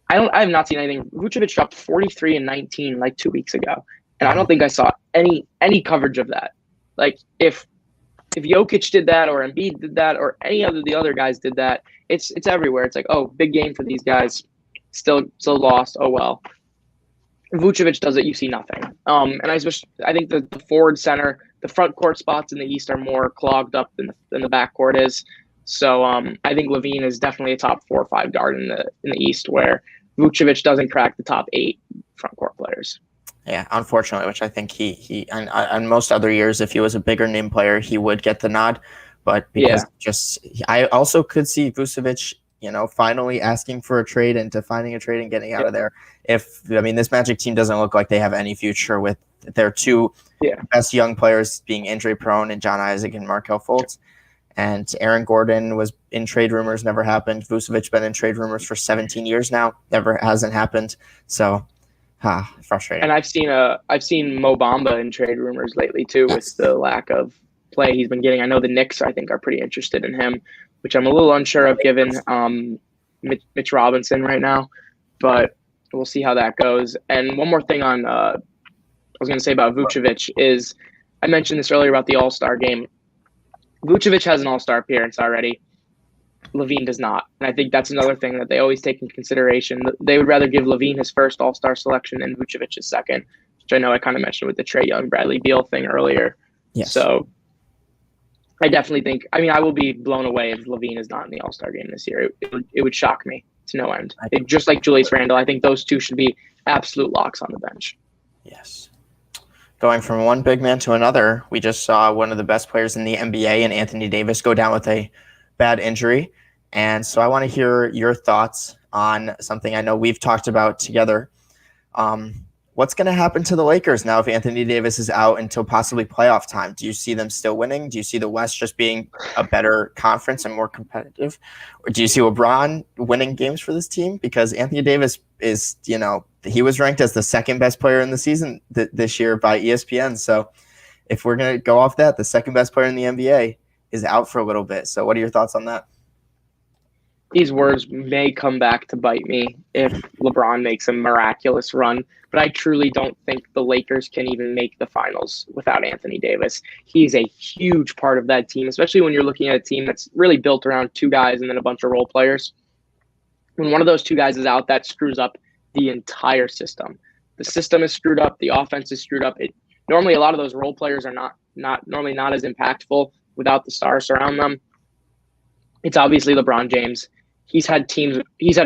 I have not seen anything. Vucevic dropped 43 and 19 like 2 weeks ago, and I don't think I saw any coverage of that. Like if Jokic did that or Embiid did that or any of the other guys did that, it's everywhere. It's like, oh, big game for these guys, still lost. Oh well. Vucevic does it, you see nothing. And I think the forward center, the front court spots in the East are more clogged up than the backcourt is. So I think LaVine is definitely a top 4 or 5 guard in the East, where Vucevic doesn't crack the top 8 front court players. Yeah, unfortunately, which I think he and most other years, if he was a bigger name player, he would get the nod. But because I also could see Vucevic, finally asking for a trade and finding a trade and getting out of there. This Magic team doesn't look like they have any future with their 2 best young players being injury prone, and John Isaac and Markelle Fultz. And Aaron Gordon was in trade rumors, never happened. Vucevic been in trade rumors for 17 years now, hasn't happened. So, frustrating. And I've seen Mo Bamba in trade rumors lately too, with the lack of play he's been getting. I know the Knicks, I think, are pretty interested in him, which I'm a little unsure of given Mitch Robinson right now, but we'll see how that goes. And one more thing on I was going to say about Vucevic is, I mentioned this earlier about the All-Star game. Vucevic has an All-Star appearance already. LaVine does not. And I think that's another thing that they always take into consideration. They would rather give LaVine his first All-Star selection than Vucevic his second, which I know I kind of mentioned with the Trae Young, Bradley Beal thing earlier. Yes. So I definitely think. I mean, I will be blown away if Levine is not in the All-Star game this year. It would shock me to no end. Just like Julius Randle, I think those two should be absolute locks on the bench. Yes. Going from one big man to another, we just saw one of the best players in the NBA, and Anthony Davis, go down with a bad injury. And so I want to hear your thoughts on something I know we've talked about together. What's going to happen to the Lakers now if Anthony Davis is out until possibly playoff time? Do you see them still winning? Do you see the West just being a better conference and more competitive? Or do you see LeBron winning games for this team? Because Anthony Davis is, he was ranked as the second best player in the season this year by ESPN. So if we're going to go off that, the second best player in the NBA is out for a little bit. So what are your thoughts on that? These words may come back to bite me if LeBron makes a miraculous run, but I truly don't think the Lakers can even make the finals without Anthony Davis. He's a huge part of that team, especially when you're looking at a team that's really built around two guys and then a bunch of role players. When one of those two guys is out, that screws up the entire system. The system is screwed up. The offense is screwed up. Normally, a lot of those role players are not as impactful without the stars surround them. It's obviously LeBron James. He's had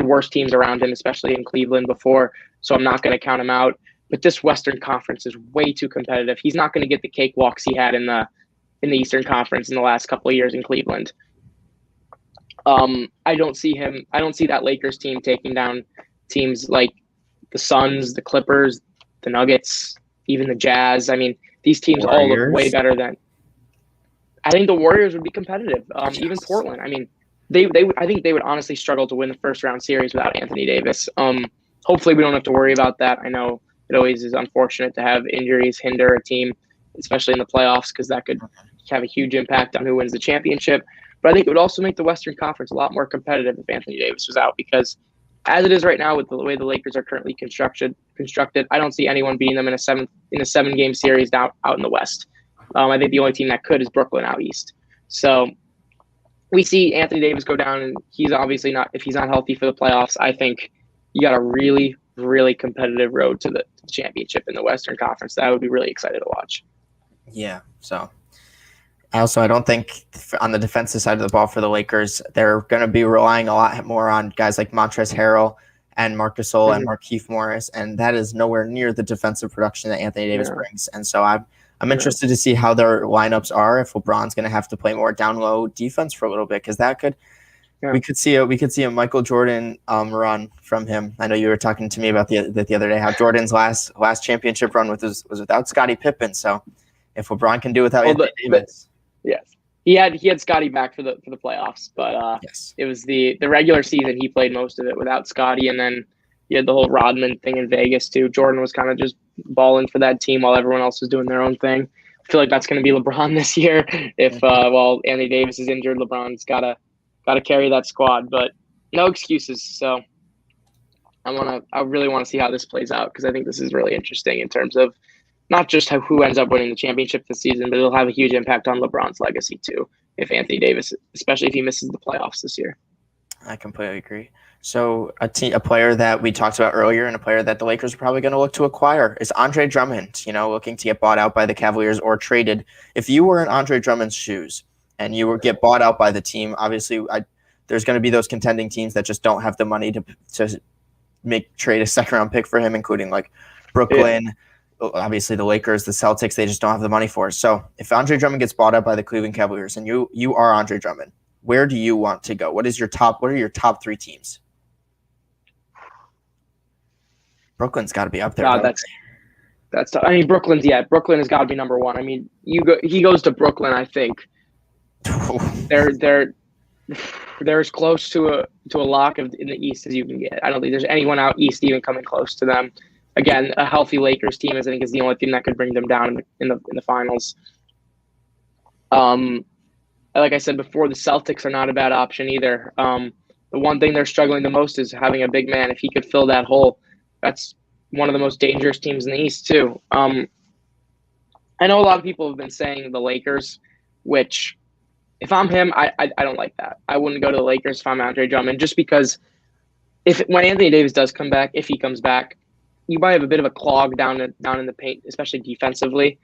worse teams around him, especially in Cleveland before, so I'm not going to count him out. But this Western Conference is way too competitive. He's not going to get the cakewalks he had in the Eastern Conference in the last couple of years in Cleveland. I don't see that Lakers team taking down teams like the Suns, the Clippers, the Nuggets, even the Jazz. I mean, these teams all look way better than. I think the Warriors would be competitive. Even Portland. I mean, I think they would honestly struggle to win the first round series without Anthony Davis. Hopefully we don't have to worry about that. I know it always is unfortunate to have injuries hinder a team, especially in the playoffs, because that could have a huge impact on who wins the championship. But I think it would also make the Western Conference a lot more competitive if Anthony Davis was out, because as it is right now with the way the Lakers are currently constructed, I don't see anyone beating them in a 7-game series out in the West. I think the only team that could is Brooklyn out east. So we see Anthony Davis go down, and he's obviously not, if he's not healthy for the playoffs, I think you got a really, really competitive road to the championship in the Western Conference that I would be really excited to watch. Yeah. So I don't think on the defensive side of the ball for the Lakers, they're going to be relying a lot more on guys like Montrezl Harrell and Marc Gasol and Markieff Morris, and that is nowhere near the defensive production that Anthony Davis brings. And so I'm interested to see how their lineups are if LeBron's going to have to play more down low defense for a little bit, because that could we could see a Michael Jordan run from him. I know you were talking to me about the other day how Jordan's last championship run was without Scottie Pippen. So if LeBron can do without Anthony Davis, yes, he had Scottie back for the playoffs, but It was the regular season he played most of it without Scottie, and then you had the whole Rodman thing in Vegas too. Jordan was kind of just balling for that team while everyone else was doing their own thing. I feel like that's going to be LeBron this year. If while Anthony Davis is injured, LeBron's got to carry that squad. But no excuses. So I really want to see how this plays out, because I think this is really interesting in terms of not just who ends up winning the championship this season, but it'll have a huge impact on LeBron's legacy too. If Anthony Davis, especially if he misses the playoffs this year. I completely agree. So a player that we talked about earlier and a player that the Lakers are probably going to look to acquire is Andre Drummond, looking to get bought out by the Cavaliers or traded. If you were in Andre Drummond's shoes and you get bought out by the team, obviously there's going to be those contending teams that just don't have the money to trade a second-round pick for him, including like Brooklyn, obviously the Lakers, the Celtics. They just don't have the money for it. So if Andre Drummond gets bought out by the Cleveland Cavaliers and you are Andre Drummond, where do you want to go? What are your top 3 teams? Brooklyn's got to be up there. That's tough. I mean, Brooklyn has got to be number 1. I mean, he goes to Brooklyn, I think. they're as close to a lock in the East as you can get. I don't think there's anyone out East even coming close to them. Again, a healthy Lakers team, I think, is the only team that could bring them down in the finals. Like I said before, the Celtics are not a bad option either. The one thing they're struggling the most is having a big man. If he could fill that hole, that's one of the most dangerous teams in the East too. I know a lot of people have been saying the Lakers, which if I'm him, I don't like that. I wouldn't go to the Lakers if I'm Andre Drummond, just because when Anthony Davis does come back, if he comes back, you might have a bit of a clog down in the paint, especially defensively.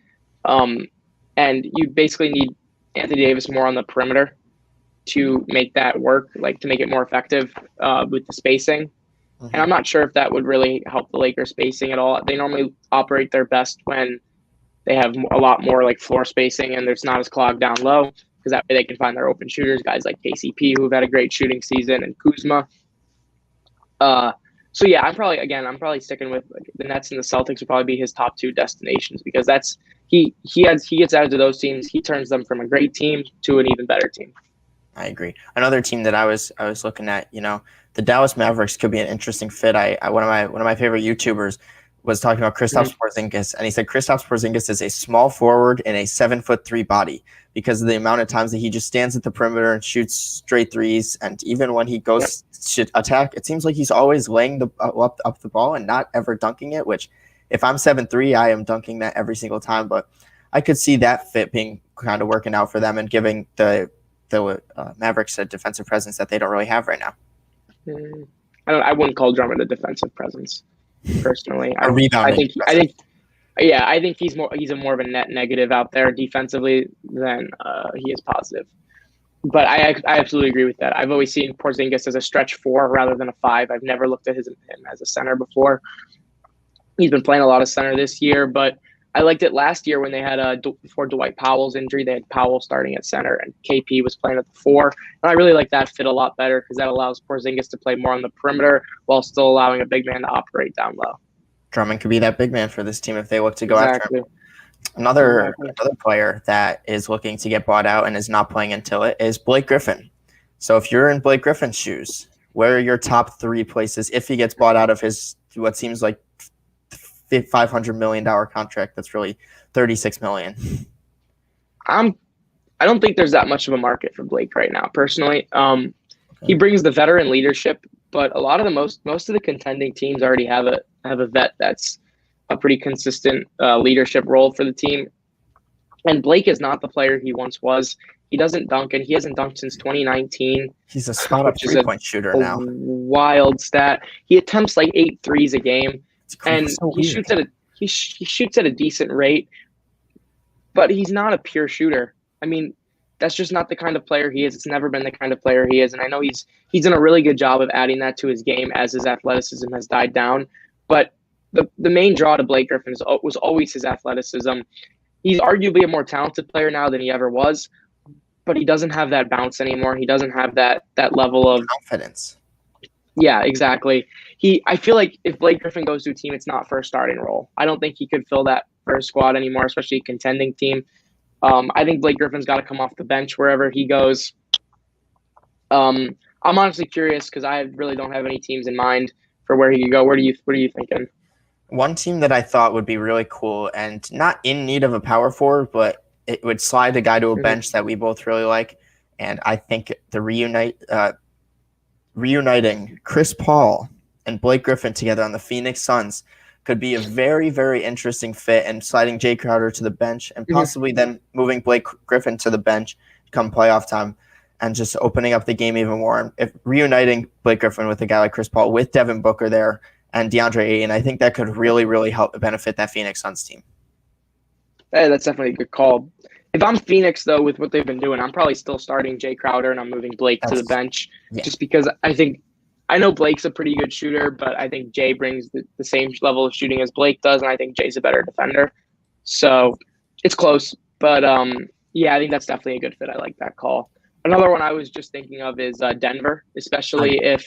And you basically need Anthony Davis more on the perimeter to make that work, like to make it more effective with the spacing. Mm-hmm. And I'm not sure if that would really help the Lakers spacing at all. They normally operate their best when they have a lot more like floor spacing and there's not as clogged down low, because that way they can find their open shooters, guys like KCP who've had a great shooting season, and Kuzma. So yeah, I'm probably sticking with the Nets, and the Celtics would probably be his top two destinations, because that's he gets out to those teams, he turns them from a great team to an even better team. I agree. Another team that I was looking at, the Dallas Mavericks could be an interesting fit. One of my favorite YouTubers was talking about Kristaps Porzingis, and he said Kristaps Porzingis is a small forward in a 7'3" body, because of the amount of times that he just stands at the perimeter and shoots straight threes, and even when he goes to attack, it seems like he's always laying up the ball and not ever dunking it. Which, if I'm 7'3", I am dunking that every single time. But I could see that fit being kind of working out for them and giving the Mavericks a defensive presence that they don't really have right now. I wouldn't call Drummond a defensive presence personally. A rebounding. I think he's more of a net negative out there defensively than he is positive. But I absolutely agree with that. I've always seen Porzingis as a stretch 4 rather than a 5. I've never looked at him as a center before. He's been playing a lot of center this year, but I liked it last year when they had before Dwight Powell's injury. They had Powell starting at center and KP was playing at the 4. And I really like that fit a lot better, because that allows Porzingis to play more on the perimeter while still allowing a big man to operate down low. Drummond could be that big man for this team if they look to go after him. Another player that is looking to get bought out and is not playing until it is Blake Griffin. So if you're in Blake Griffin's shoes, where are your top 3 places if he gets bought out of his what seems like $500 million contract that's really $36 million? I don't think there's that much of a market for Blake right now, personally. He brings the veteran leadership, but a lot of most of the contending teams already have a vet that's a pretty consistent leadership role for the team. And Blake is not the player he once was. He doesn't dunk, and he hasn't dunked since 2019. He's a spot-up three-point shooter now. Wild stat. He attempts like 8 threes a game, and he shoots at a decent rate, but he's not a pure shooter. I mean, that's just not the kind of player he is. It's never been the kind of player he is, and I know he's done a really good job of adding that to his game as his athleticism has died down. But the main draw to Blake Griffin was always his athleticism. He's arguably a more talented player now than he ever was, but he doesn't have that bounce anymore. He doesn't have that level of confidence. Yeah, exactly. I feel like if Blake Griffin goes to a team, it's not for a starting role. I don't think he could fill that for a squad anymore, especially a contending team. I think Blake Griffin's got to come off the bench wherever he goes. I'm honestly curious, because I really don't have any teams in mind for where he could go. What are you thinking? One team that I thought would be really cool and not in need of a power forward, but it would slide a guy to a bench that we both really like. And I think the reuniting Chris Paul and Blake Griffin together on the Phoenix Suns could be a very, very interesting fit, and sliding Jay Crowder to the bench and possibly then moving Blake Griffin to the bench come playoff time and just opening up the game even more. And if reuniting Blake Griffin with a guy like Chris Paul with Devin Booker there and DeAndre Ayton, I think that could really, really help benefit that Phoenix Suns team. Hey, that's definitely a good call. If I'm Phoenix, though, with what they've been doing, I'm probably still starting Jay Crowder and I'm moving Blake to the bench, just because I know Blake's a pretty good shooter, but I think Jay brings the same level of shooting as Blake does, and I think Jay's a better defender. So it's close, but I think that's definitely a good fit. I like that call. Another one I was just thinking of is Denver, especially if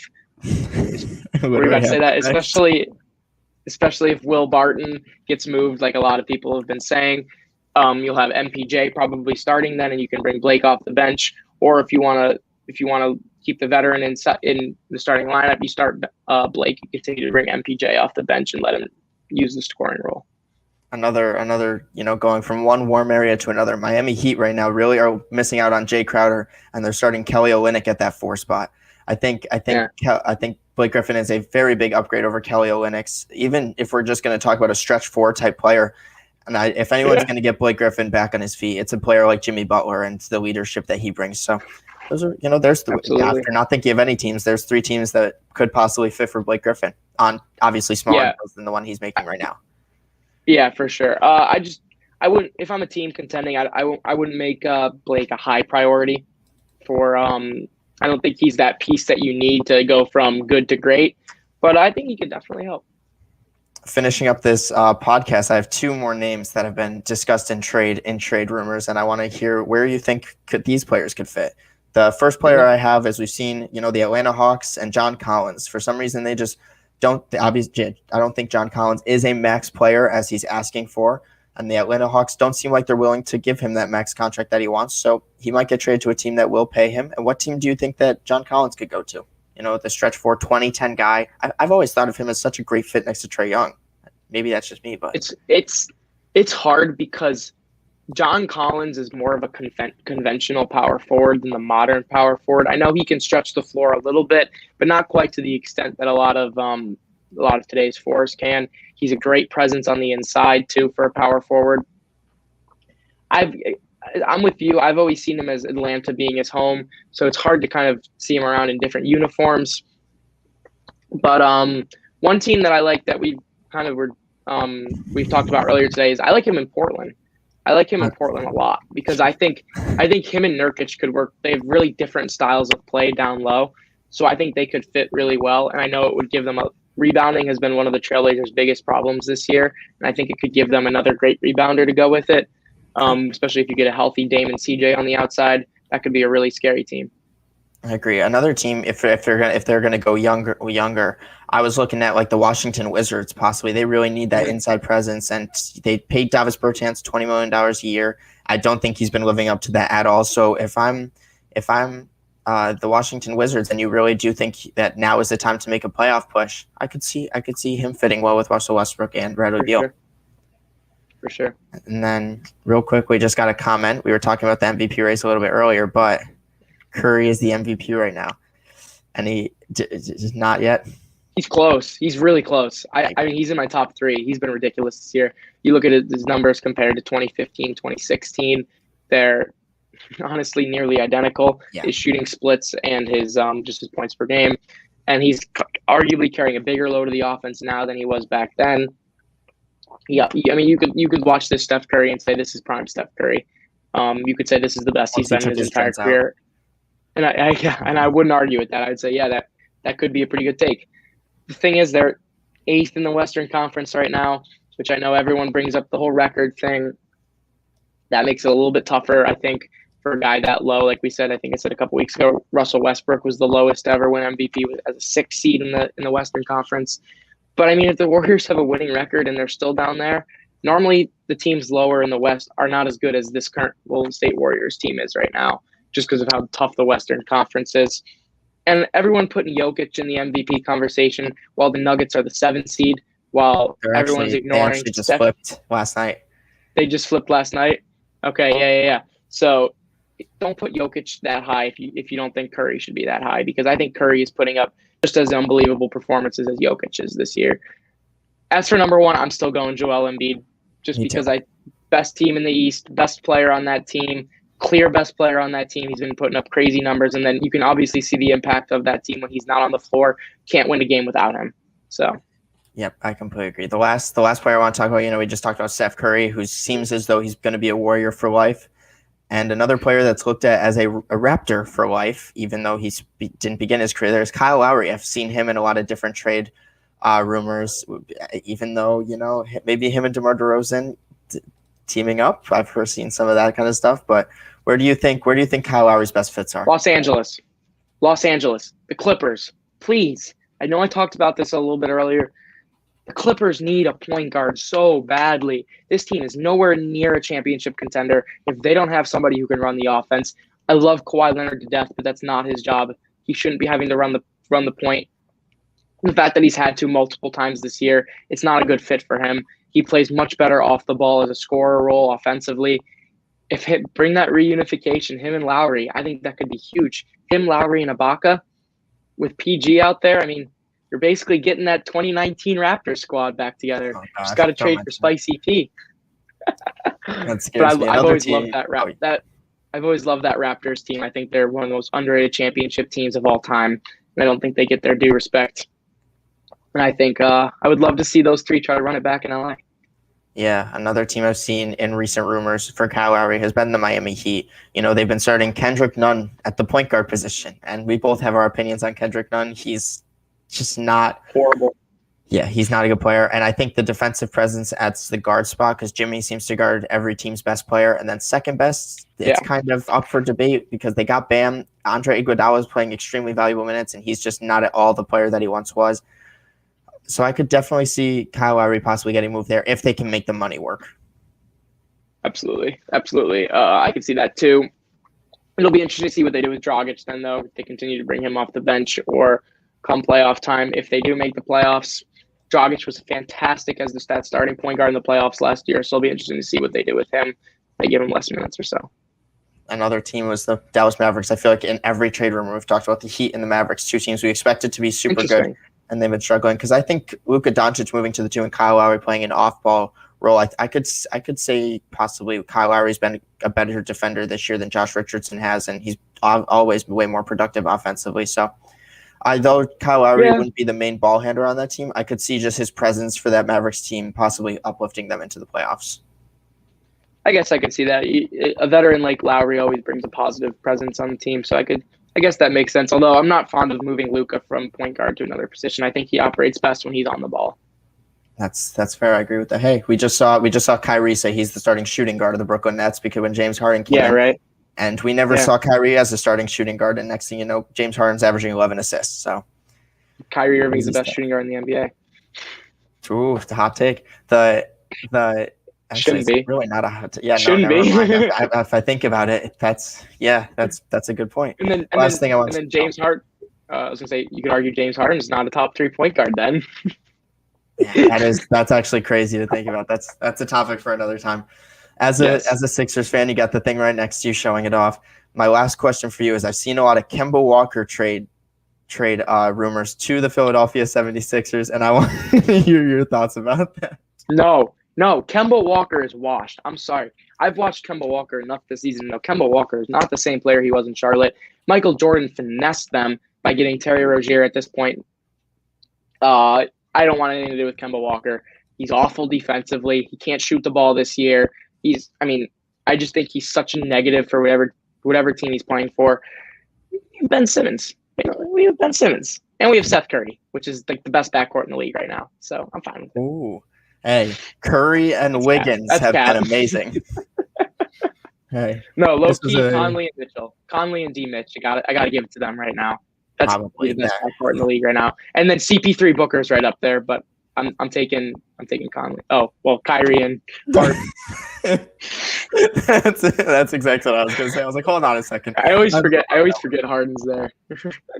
we're about to say that, especially if Will Barton gets moved, like a lot of people have been saying. You'll have MPJ probably starting then, and you can bring Blake off the bench. Or if you want to keep the veteran in the starting lineup, you start Blake. You continue to bring MPJ off the bench and let him use the scoring role. Another, going from one warm area to another. Miami Heat right now really are missing out on Jay Crowder, and they're starting Kelly Olynyk at that 4 spot. I think Blake Griffin is a very big upgrade over Kelly Olynyk. Even if we're just going to talk about a stretch 4 type player, and if anyone's going to get Blake Griffin back on his feet, it's a player like Jimmy Butler and the leadership that he brings. So those are, after not thinking of any teams, there's 3 teams that could possibly fit for Blake Griffin on obviously smaller deals than the one he's making right now. Yeah, for sure. I I wouldn't, if I'm a team contending, I wouldn't make Blake a high priority for. I don't think he's that piece that you need to go from good to great, but I think he could definitely help. Finishing up this podcast, I have two more names that have been discussed in trade rumors, and I want to hear where you think these players could fit. The first player I have, as we've seen, the Atlanta Hawks and John Collins. For some reason, they just don't. Obviously, I don't think John Collins is a max player as he's asking for, and the Atlanta Hawks don't seem like they're willing to give him that max contract that he wants. So he might get traded to a team that will pay him. And what team do you think that John Collins could go to? The stretch 4, 20-10 guy. I've always thought of him as such a great fit next to Trae Young. Maybe that's just me, but it's hard because John Collins is more of a conventional power forward than the modern power forward. I know he can stretch the floor a little bit, but not quite to the extent that a lot of today's fours can. He's a great presence on the inside too for a power forward. I'm with you. I've always seen him as Atlanta being his home, so it's hard to kind of see him around in different uniforms. But one team that I like that we've talked about earlier today is I like him in Portland. I like him in Portland a lot because I think him and Nurkic could work. They have really different styles of play down low, so I think they could fit really well. And I know it would give them rebounding has been one of the Trailblazers' biggest problems this year, and I think it could give them another great rebounder to go with it. Especially if you get a healthy Dame and CJ on the outside, that could be a really scary team. I agree. Another team, if they're gonna go younger, I was looking at like the Washington Wizards. Possibly, they really need that inside presence, and they paid Davis Bertans $20 million a year. I don't think he's been living up to that at all. So if I'm the Washington Wizards, and you really do think that now is the time to make a playoff push, I could see him fitting well with Russell Westbrook and Bradley Beal. For sure. And then, real quick, we just got a comment. We were talking about the MVP race a little bit earlier, but Curry is the MVP right now, and he just not yet. He's close. He's really close. I mean, he's in my top 3. He's been ridiculous this year. You look at his numbers compared to 2015, 2016. They're honestly nearly identical. Yeah. His shooting splits and his just his points per game, and he's arguably carrying a bigger load of the offense now than he was back then. Yeah, I mean, you could watch this Steph Curry and say this is prime Steph Curry. You could say this is the best he's been in his entire career, and I wouldn't argue with that. I'd say that could be a pretty good take. The thing is, they're 8th in the Western Conference right now, which I know everyone brings up the whole record thing. That makes it a little bit tougher, I think, for a guy that low. Like we said, I think I said a couple weeks ago, Russell Westbrook was the lowest ever win MVP as a 6th seed in the Western Conference. But I mean, if the Warriors have a winning record and they're still down there, normally the teams lower in the West are not as good as this current Golden State Warriors team is right now, just because of how tough the Western Conference is. And everyone putting Jokic in the MVP conversation while the Nuggets are the 7th seed, while everyone's ignoring. They actually just flipped last night. They just flipped last night? Okay, yeah. So don't put Jokic that high if you don't think Curry should be that high, because I think Curry is putting up just as unbelievable performances as Jokic is this year. As for number 1, I'm still going Joel Embiid, just because best team in the East, best player on that team, clear best player on that team. He's been putting up crazy numbers, and then you can obviously see the impact of that team when he's not on the floor. Can't win a game without him. So, yep, I completely agree. The last player I want to talk about, we just talked about Steph Curry, who seems as though he's going to be a Warrior for life. And another player that's looked at as a Raptor for life, even though he didn't begin his career there, is Kyle Lowry. I've seen him in a lot of different trade rumors, even though, maybe him and DeMar DeRozan teaming up. I've seen some of that kind of stuff. But where do you think Kyle Lowry's best fits are? Los Angeles, the Clippers, please. I know I talked about this a little bit earlier. The Clippers need a point guard so badly. This team is nowhere near a championship contender if they don't have somebody who can run the offense. I love Kawhi Leonard to death, but that's not his job. He shouldn't be having to run the point. The fact that he's had to multiple times this year, it's not a good fit for him. He plays much better off the ball as a scorer role offensively. Bring that reunification, him and Lowry, I think that could be huge. Him, Lowry, and Ibaka with PG out there, I mean, you're basically getting that 2019 Raptors squad back together. Just got to trade for Spicy P. I've always loved that. I've always loved that Raptors team. I think they're one of the most underrated championship teams of all time. And I don't think they get their due respect. And I think I would love to see those 3 try to run it back in LA. Yeah, another team I've seen in recent rumors for Kyle Lowry has been the Miami Heat. They've been starting Kendrick Nunn at the point guard position, and we both have our opinions on Kendrick Nunn. He's just not horrible. Yeah, he's not a good player, and I think the defensive presence at the guard spot, because Jimmy seems to guard every team's best player, and then second best, it's kind of up for debate because they got Bam. Andre Iguodala is playing extremely valuable minutes, and he's just not at all the player that he once was. So I could definitely see Kyle Lowry possibly getting moved there if they can make the money work. Absolutely. I can see that too. It'll be interesting to see what they do with Dragic then, though. If they continue to bring him off the bench or come playoff time, if they do make the playoffs. Dragic was fantastic as the starting point guard in the playoffs last year, so it'll be interesting to see what they do with him. They give him less minutes or so. Another team was the Dallas Mavericks. I feel like in every trade rumor we've talked about the Heat and the Mavericks, two teams we expected to be super good, and they've been struggling. Because I think Luka Doncic moving to the 2 and Kyle Lowry playing an off-ball role, I could say possibly Kyle Lowry's been a better defender this year than Josh Richardson has, and he's always way more productive offensively. So, though Kyle Lowry wouldn't be the main ball handler on that team, I could see just his presence for that Mavericks team possibly uplifting them into the playoffs. I guess I could see that. A veteran like Lowry always brings a positive presence on the team, so I guess that makes sense. Although I'm not fond of moving Luka from point guard to another position. I think he operates best when he's on the ball. That's fair. I agree with that. Hey, we just saw Kyrie say he's the starting shooting guard of the Brooklyn Nets because when James Harden came in, right. And we never saw Kyrie as a starting shooting guard, and next thing you know, James Harden's averaging 11 assists. So Kyrie Irving's the best shooting guard in the NBA. Ooh, it's a hot take. The shouldn't be really not a hot take. Yeah, shouldn't be. If I think about it, that's a good point. And then James Harden. I was gonna say you could argue James Harden is not a top 3 point guard then. That's actually crazy to think about. That's a topic for another time. As a Sixers fan, you got the thing right next to you showing it off. My last question for you is I've seen a lot of Kemba Walker trade rumors to the Philadelphia 76ers, and I want to hear your thoughts about that. No, Kemba Walker is washed. I'm sorry. I've watched Kemba Walker enough this season. No, Kemba Walker is not the same player he was in Charlotte. Michael Jordan finessed them by getting Terry Rozier at this point. I don't want anything to do with Kemba Walker. He's awful defensively. He can't shoot the ball this year. I just think he's such a negative for whatever team he's playing for. Ben Simmons. We have Ben Simmons. And we have Seth Curry, which is like the best backcourt in the league right now. So I'm fine with it. Ooh. Hey, Curry and Wiggins have been amazing. Hey. No, low-key, Conley and Mitchell. Conley and D. Mitch. I got to give it to them right now. That's probably the best backcourt in the league right now. And then CP3 Booker's right up there, but I'm taking Conley. Oh, well, Kyrie and Harden. That's exactly what I was going to say. I was like, hold on a second. I always forget Harden's there.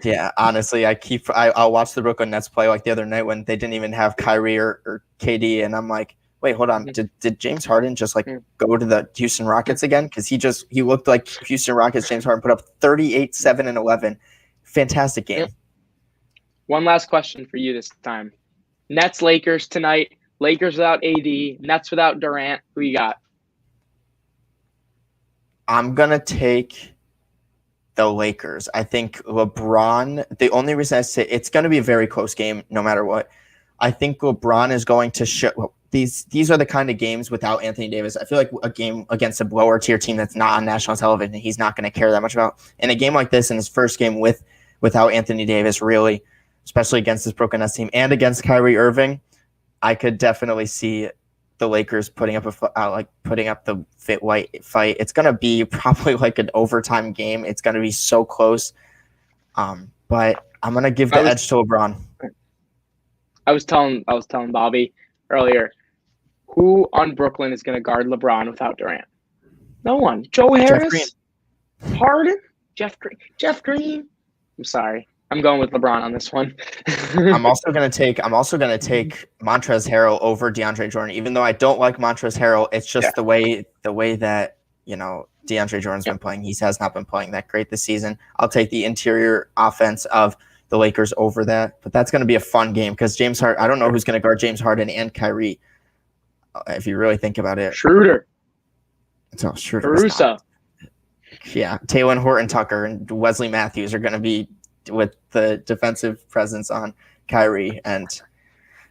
Yeah, honestly, I'll watch the Brooklyn Nets play like the other night when they didn't even have Kyrie or KD, and I'm like, wait, hold on. Did James Harden just go to the Houston Rockets again? Because he looked like Houston Rockets. James Harden put up 38, 7, and 11. Fantastic game. One last question for you this time. Nets Lakers tonight. Lakers without AD. Nets without Durant. Who you got? I'm gonna take the Lakers. I think LeBron. The only reason I say it's gonna be a very close game, no matter what. I think LeBron is going to show. These are the kind of games without Anthony Davis. I feel like a game against a lower tier team that's not on national television, he's not going to care that much about. In a game like this, in his first game without Anthony Davis, really, especially against this Brooklyn Nets team and against Kyrie Irving, I could definitely see the Lakers putting up the fit white fight. It's going to be probably like an overtime game. It's going to be so close. But I'm going to give the edge to LeBron. I was telling Bobby earlier, who on Brooklyn is going to guard LeBron without Durant? No one. Joe Harris, Harden, Jeff Green. I'm sorry. I'm going with LeBron on this one. I'm also going to take Montrezl Harrell over DeAndre Jordan, even though I don't like Montrezl Harrell. It's just the way that DeAndre Jordan's been playing. He has not been playing that great this season. I'll take the interior offense of the Lakers over that, but that's going to be a fun game because James Harden. I don't know who's going to guard James Harden and Kyrie. If you really think about it, Schroeder. Caruso. Yeah, Taylor Horton Tucker and Wesley Matthews are going to be with the defensive presence on Kyrie, and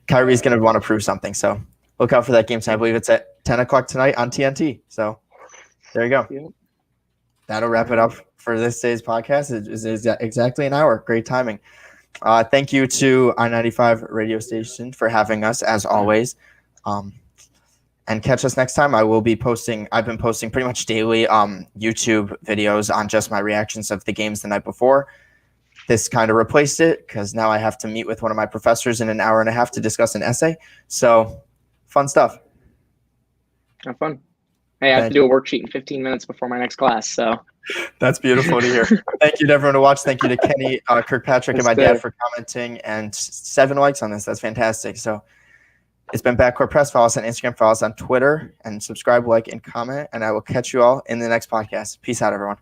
Kyrie's going to want to prove something. So look out for that game tonight. I believe it's at 10 o'clock tonight on TNT. So there you go. Yeah. That'll wrap it up for this day's podcast. It is exactly an hour. Great timing. Thank you to I-95 radio station for having us, as always. And catch us next time. I've been posting pretty much daily YouTube videos on just my reactions of the games the night before. This kind of replaced it because now I have to meet with one of my professors in an hour and a half to discuss an essay. So fun stuff. Have fun. Hey, I have to do a worksheet in 15 minutes before my next class. So that's beautiful to hear. Thank you to everyone who watched. Thank you to Kenny, Kirkpatrick, and my dad for commenting, and 7 likes on this. That's fantastic. So it's been Backcourt Press. Follow us on Instagram, follow us on Twitter, and subscribe, like, and comment. And I will catch you all in the next podcast. Peace out, everyone.